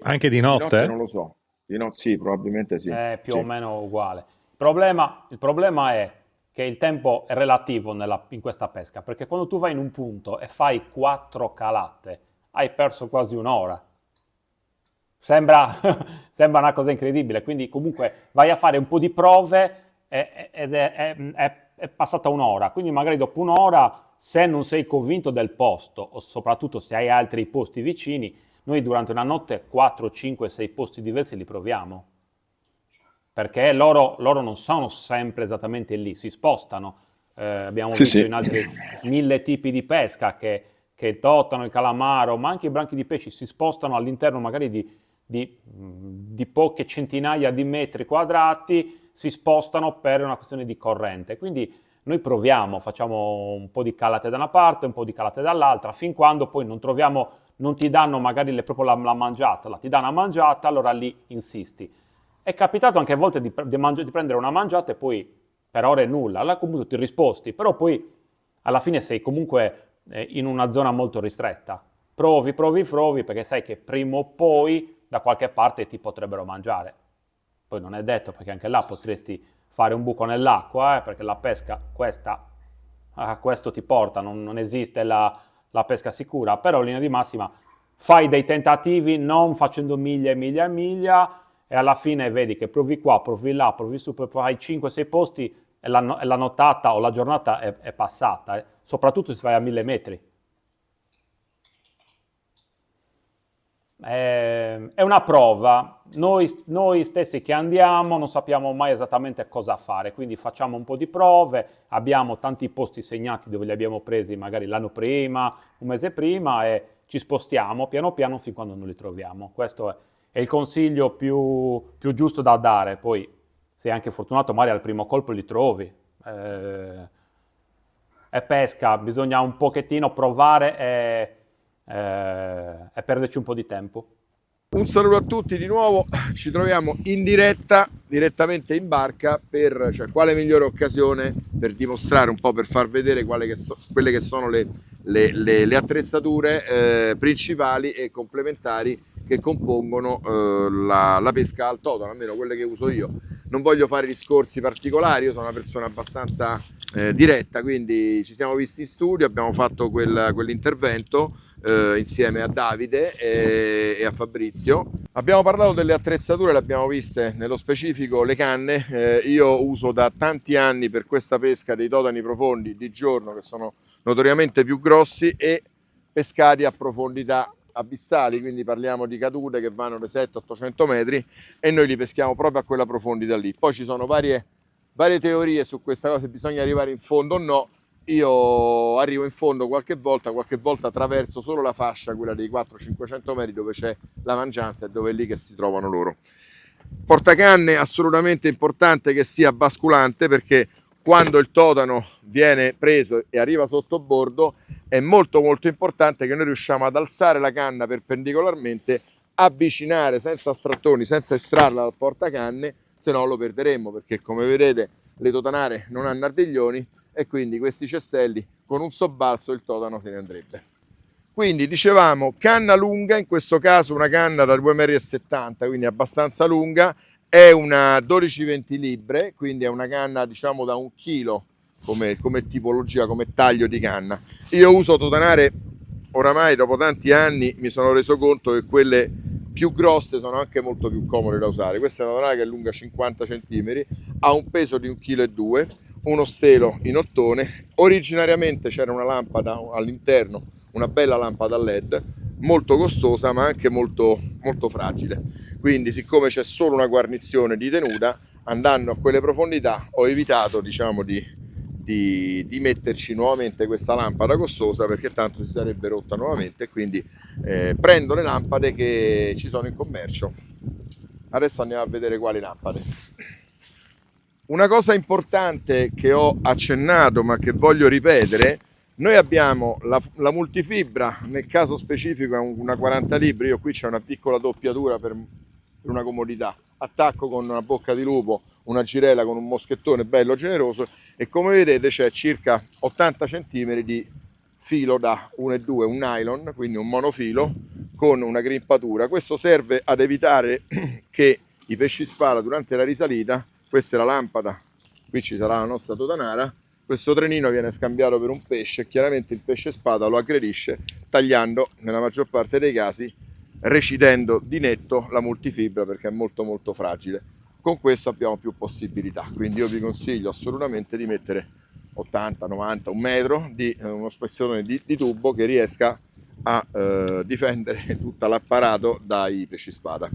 [SPEAKER 1] Anche di
[SPEAKER 2] di notte
[SPEAKER 1] notte?
[SPEAKER 2] non lo so, di notte sì, probabilmente sì,
[SPEAKER 3] è più o
[SPEAKER 2] sì.
[SPEAKER 3] meno uguale. Il problema è che il tempo è relativo in questa pesca, perché quando tu vai in un punto e fai 4 calate, hai perso quasi un'ora. Sembra, sembra una cosa incredibile, quindi comunque vai a fare un po' di prove ed è passata un'ora, quindi magari dopo un'ora, se non sei convinto del posto, o soprattutto se hai altri posti vicini, noi durante una notte 4, 5, 6 posti diversi li proviamo, perché loro non sono sempre esattamente lì, si spostano. Abbiamo
[SPEAKER 2] Sì,
[SPEAKER 3] visto
[SPEAKER 2] sì.
[SPEAKER 3] in altri 1000 tipi di pesca che il totano, il calamaro, ma anche i branchi di pesci si spostano all'interno magari di poche centinaia di metri quadrati, si spostano per una questione di corrente. Quindi noi proviamo, facciamo un po' di calate da una parte, un po' di calate dall'altra, fin quando poi non troviamo, non ti danno magari proprio la mangiata, ti danno una mangiata, allora lì insisti. È capitato anche a volte di prendere una mangiata e poi per ore nulla, allora comunque ti risposti, però poi alla fine sei comunque in una zona molto ristretta. Provi, perché sai che prima o poi da qualche parte ti potrebbero mangiare. Poi non è detto, perché anche là potresti fare un buco nell'acqua, perché la pesca, a questo ti porta, non esiste la pesca sicura, però in linea di massima fai dei tentativi non facendo miglia e miglia e miglia, e alla fine vedi che provi qua, provi là, provi su, poi fai 5-6 posti e la nottata o la giornata è passata, soprattutto se vai a 1000 metri. È una prova. Noi stessi che andiamo non sappiamo mai esattamente cosa fare, quindi facciamo un po' di prove, abbiamo tanti posti segnati dove li abbiamo presi magari l'anno prima, un mese prima, e ci spostiamo piano piano fin quando non li troviamo. Questo è il consiglio più giusto da dare. Poi sei anche fortunato, magari al primo colpo li trovi. È pesca, bisogna un pochettino provare e perderci un po' di tempo.
[SPEAKER 4] Un saluto a tutti di nuovo, ci troviamo in diretta, direttamente in barca, cioè, quale migliore occasione per dimostrare un po', per far vedere quelle che sono le attrezzature principali e complementari che compongono la pesca al totano, almeno quelle che uso io. Non voglio fare discorsi particolari, io sono una persona abbastanza diretta, quindi ci siamo visti in studio, abbiamo fatto quell'intervento insieme a Davide e a Fabrizio. Abbiamo parlato delle attrezzature, le abbiamo viste, nello specifico le canne. Io uso da tanti anni per questa pesca dei totani profondi di giorno, che sono notoriamente più grossi e pescati a profondità abissali, quindi parliamo di cadute che vanno dai 700-800 metri e noi li peschiamo proprio a quella profondità lì. Poi ci sono varie teorie su questa cosa, se bisogna arrivare in fondo o no. Io arrivo in fondo qualche volta attraverso solo la fascia, quella dei 400-500 metri dove c'è la mangianza e dove è lì che si trovano loro. Portacanne assolutamente importante che sia basculante, perché quando il totano viene preso e arriva sotto bordo è molto importante che noi riusciamo ad alzare la canna perpendicolarmente, avvicinare senza strattoni, senza estrarla dal portacanne, se no lo perderemmo, perché come vedete le totanare non hanno ardiglioni e quindi questi cesselli con un sobbalzo il totano se ne andrebbe. Quindi dicevamo canna lunga, in questo caso una canna da 2,70 m, quindi abbastanza lunga, è una 12-20 libbre, quindi è una canna diciamo da 1 chilo come tipologia, come taglio di canna. Io uso totanare, oramai dopo tanti anni mi sono reso conto che quelle più grosse sono anche molto più comode da usare. Questa è una totanara che è lunga 50 cm, ha un peso di 1,2 kg, uno stelo in ottone. Originariamente c'era una lampada all'interno, una bella lampada LED, molto costosa ma anche molto, molto fragile. Quindi siccome c'è solo una guarnizione di tenuta, andando a quelle profondità ho evitato diciamo di metterci nuovamente questa lampada costosa, perché tanto si sarebbe rotta nuovamente, quindi prendo le lampade che ci sono in commercio. Adesso andiamo a vedere quali lampade. Una cosa importante che ho accennato ma che voglio ripetere: noi abbiamo la multifibra, nel caso specifico è una 40 libri, io qui c'è una piccola doppiatura per una comodità, attacco con una bocca di lupo, una girella con un moschettone bello generoso, e come vedete c'è circa 80 cm di filo da 1,2, un nylon, quindi un monofilo con una grimpatura. Questo serve ad evitare che i pesci spada durante la risalita, questa è la lampada, qui ci sarà la nostra totanara, questo trenino viene scambiato per un pesce e chiaramente il pesce spada lo aggredisce tagliando, nella maggior parte dei casi, recidendo di netto la multifibra, perché è molto molto fragile. Con questo abbiamo più possibilità, quindi io vi consiglio assolutamente di mettere 80, 90, un metro di uno spezzone di tubo che riesca a difendere tutto l'apparato dai pesci spada.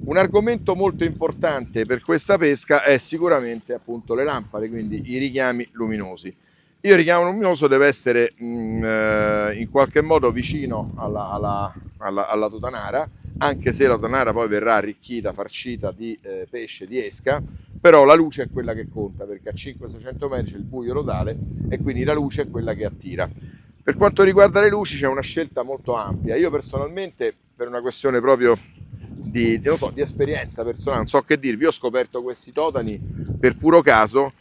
[SPEAKER 4] Un argomento molto importante per questa pesca è sicuramente appunto le lampade, quindi i richiami luminosi. Il richiamo luminoso deve essere in qualche modo vicino alla totanara, anche se la totanara poi verrà arricchita, farcita di pesce, di esca, però la luce è quella che conta, perché a 500-600 metri c'è il buio totale e quindi la luce è quella che attira. Per quanto riguarda le luci c'è una scelta molto ampia. Io personalmente, per una questione proprio di esperienza personale, non so che dirvi, ho scoperto questi totani per puro caso,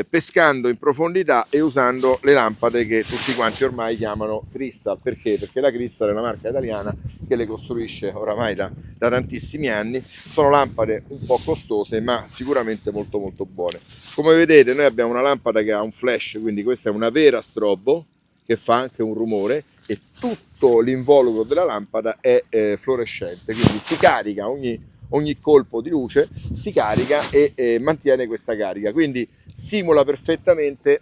[SPEAKER 4] pescando in profondità e usando le lampade che tutti quanti ormai chiamano Crystal. Perché? Perché la Crystal è una marca italiana che le costruisce oramai da tantissimi anni. Sono lampade un po' costose ma sicuramente molto molto buone. Come vedete noi abbiamo una lampada che ha un flash, quindi questa è una vera strobo che fa anche un rumore, e tutto l'involucro della lampada è fluorescente, quindi si carica ogni colpo di luce, si carica e mantiene questa carica, quindi simula perfettamente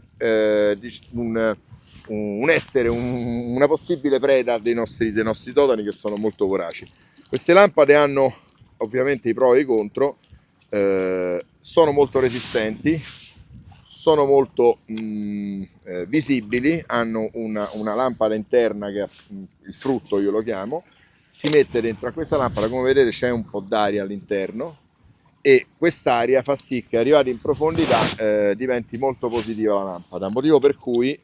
[SPEAKER 4] una possibile preda dei nostri totani, che sono molto voraci. Queste lampade hanno ovviamente i pro e i contro, sono molto resistenti, sono molto visibili, hanno una lampada interna che è il frutto, io lo chiamo. Si mette dentro a questa lampada, come vedete c'è un po' d'aria all'interno, e quest'aria fa sì che arrivati in profondità diventi molto positiva la lampada, motivo per cui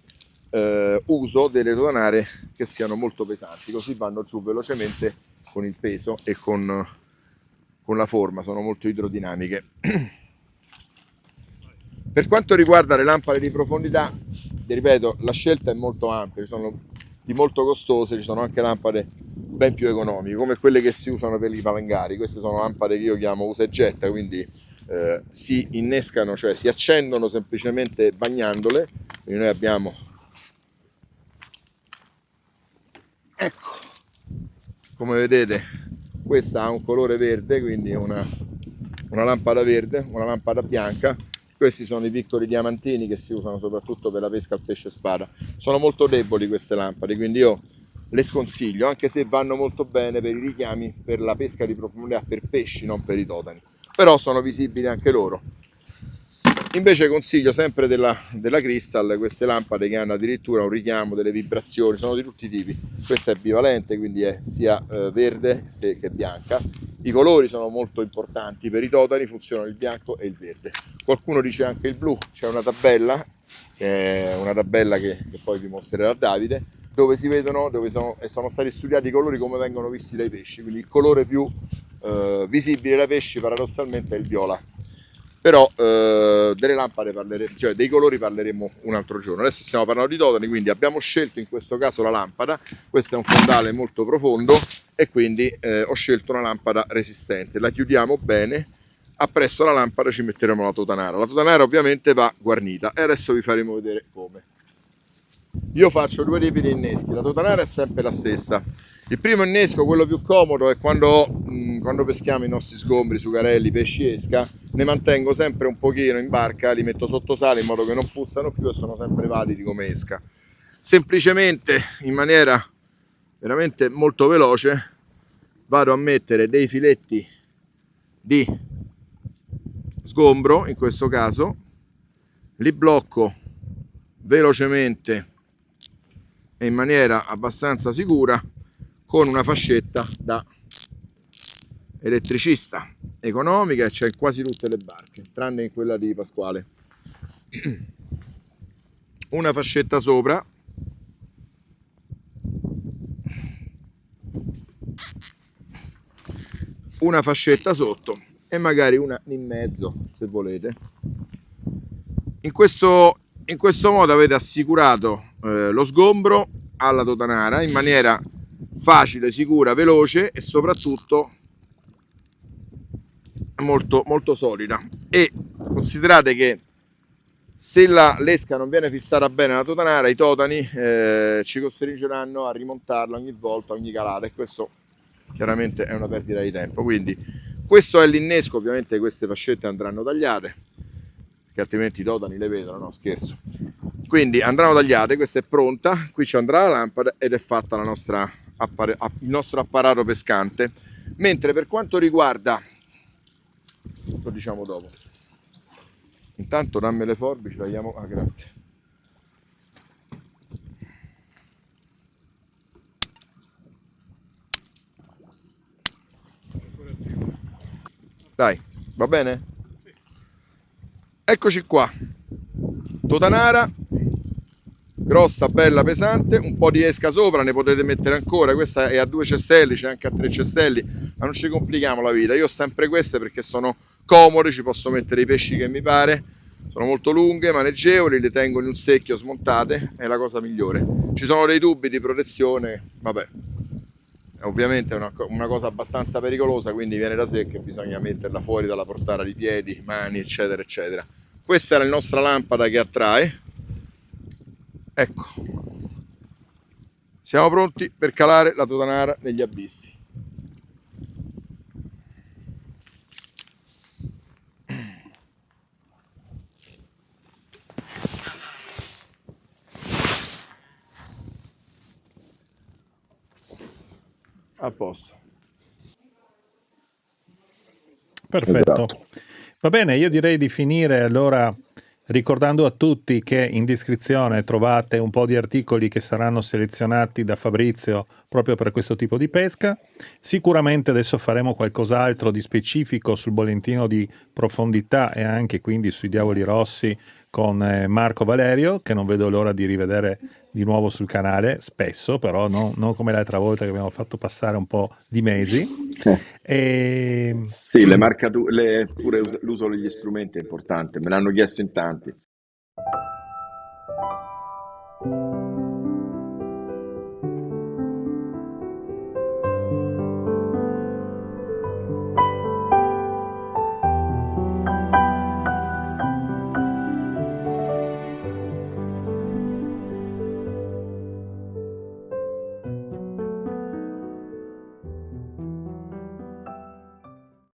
[SPEAKER 4] uso delle totanare che siano molto pesanti, così vanno giù velocemente con il peso e con la forma, sono molto idrodinamiche. Per quanto riguarda le lampade di profondità, vi ripeto, la scelta è molto ampia, ci sono di molto costose, ci sono anche lampade ben più economiche, come quelle che si usano per i palangari. Queste sono lampade che io chiamo usa e getta, quindi si innescano, cioè si accendono semplicemente bagnandole. Quindi noi abbiamo, ecco, come vedete, questa ha un colore verde, quindi una lampada verde, una lampada bianca. Questi sono i piccoli diamantini che si usano soprattutto per la pesca al pesce spada. Sono molto deboli queste lampade, quindi io le sconsiglio, anche se vanno molto bene per i richiami, per la pesca di profondità, per pesci, non per i totani. Però sono visibili anche loro. Invece consiglio sempre della Crystal queste lampade che hanno addirittura un richiamo, delle vibrazioni, sono di tutti i tipi. Questa è bivalente, quindi è sia verde che bianca. I colori sono molto importanti, per i totani funzionano il bianco e il verde. Qualcuno dice anche il blu, c'è una tabella, che poi vi mostrerà Davide, dove si vedono, sono stati studiati i colori come vengono visti dai pesci, quindi il colore più visibile dai pesci paradossalmente è il viola. Però delle lampade parleremo, cioè dei colori parleremo un altro giorno. Adesso stiamo parlando di totani, quindi abbiamo scelto in questo caso la lampada. Questo è un fondale molto profondo e quindi ho scelto una lampada resistente. La chiudiamo bene, appresso la lampada ci metteremo la totanara. La totanara ovviamente va guarnita e adesso vi faremo vedere come. Io faccio due tipi di inneschi, la totanara è sempre la stessa. Il primo innesco, quello più comodo, è quando peschiamo i nostri sgombri, sucarelli, pesci esca, ne mantengo sempre un pochino in barca, li metto sotto sale in modo che non puzzano più e sono sempre validi come esca. Semplicemente, in maniera veramente molto veloce, vado a mettere dei filetti di sgombro, in questo caso, li blocco velocemente e in maniera abbastanza sicura con una fascetta da elettricista economica, e c'è in quasi tutte le barche tranne in quella di Pasquale. Una fascetta sopra, una fascetta sotto e magari una in mezzo se volete. In questo modo avete assicurato lo sgombro alla totanara in maniera facile, sicura, veloce e soprattutto molto, molto solida. E considerate che se l'esca non viene fissata bene alla totanara, i totani ci costringeranno a rimontarla ogni volta, ogni calata, e questo chiaramente è una perdita di tempo. Quindi questo è l'innesco, ovviamente queste fascette andranno tagliate, che altrimenti i totani le vedono, no scherzo. Quindi andranno tagliate, questa è pronta, qui ci andrà la lampada ed è fatta il nostro apparato pescante. Mentre per quanto riguarda, lo diciamo dopo, intanto dammi le forbici, tagliamo, grazie. Dai, va bene? Eccoci qua, totanara, grossa, bella, pesante, un po' di esca sopra, ne potete mettere ancora, questa è a 2 cestelli, c'è anche a 3 cestelli, ma non ci complichiamo la vita. Io ho sempre queste perché sono comode, ci posso mettere i pesci che mi pare, sono molto lunghe, maneggevoli, le tengo in un secchio smontate, è la cosa migliore. Ci sono dei tubi di protezione, vabbè, ovviamente è una cosa abbastanza pericolosa, quindi viene da sé che bisogna metterla fuori dalla portata di piedi, mani, eccetera eccetera. Questa è la nostra lampada che attrae. Ecco, siamo pronti per calare la totanara negli abissi. A posto.
[SPEAKER 1] Perfetto.
[SPEAKER 2] Esatto.
[SPEAKER 1] Va bene, io direi di finire allora ricordando a tutti che in descrizione trovate un po' di articoli che saranno selezionati da Fabrizio proprio per questo tipo di pesca. Sicuramente adesso faremo qualcos'altro di specifico sul bollettino di profondità e anche quindi sui diavoli rossi con Marco Valerio, che non vedo l'ora di rivedere di nuovo sul canale, spesso, però non come l'altra volta che abbiamo fatto passare un po' di mesi. E...
[SPEAKER 2] Sì, le marcature, pure l'uso degli strumenti è importante, me l'hanno chiesto in tanti.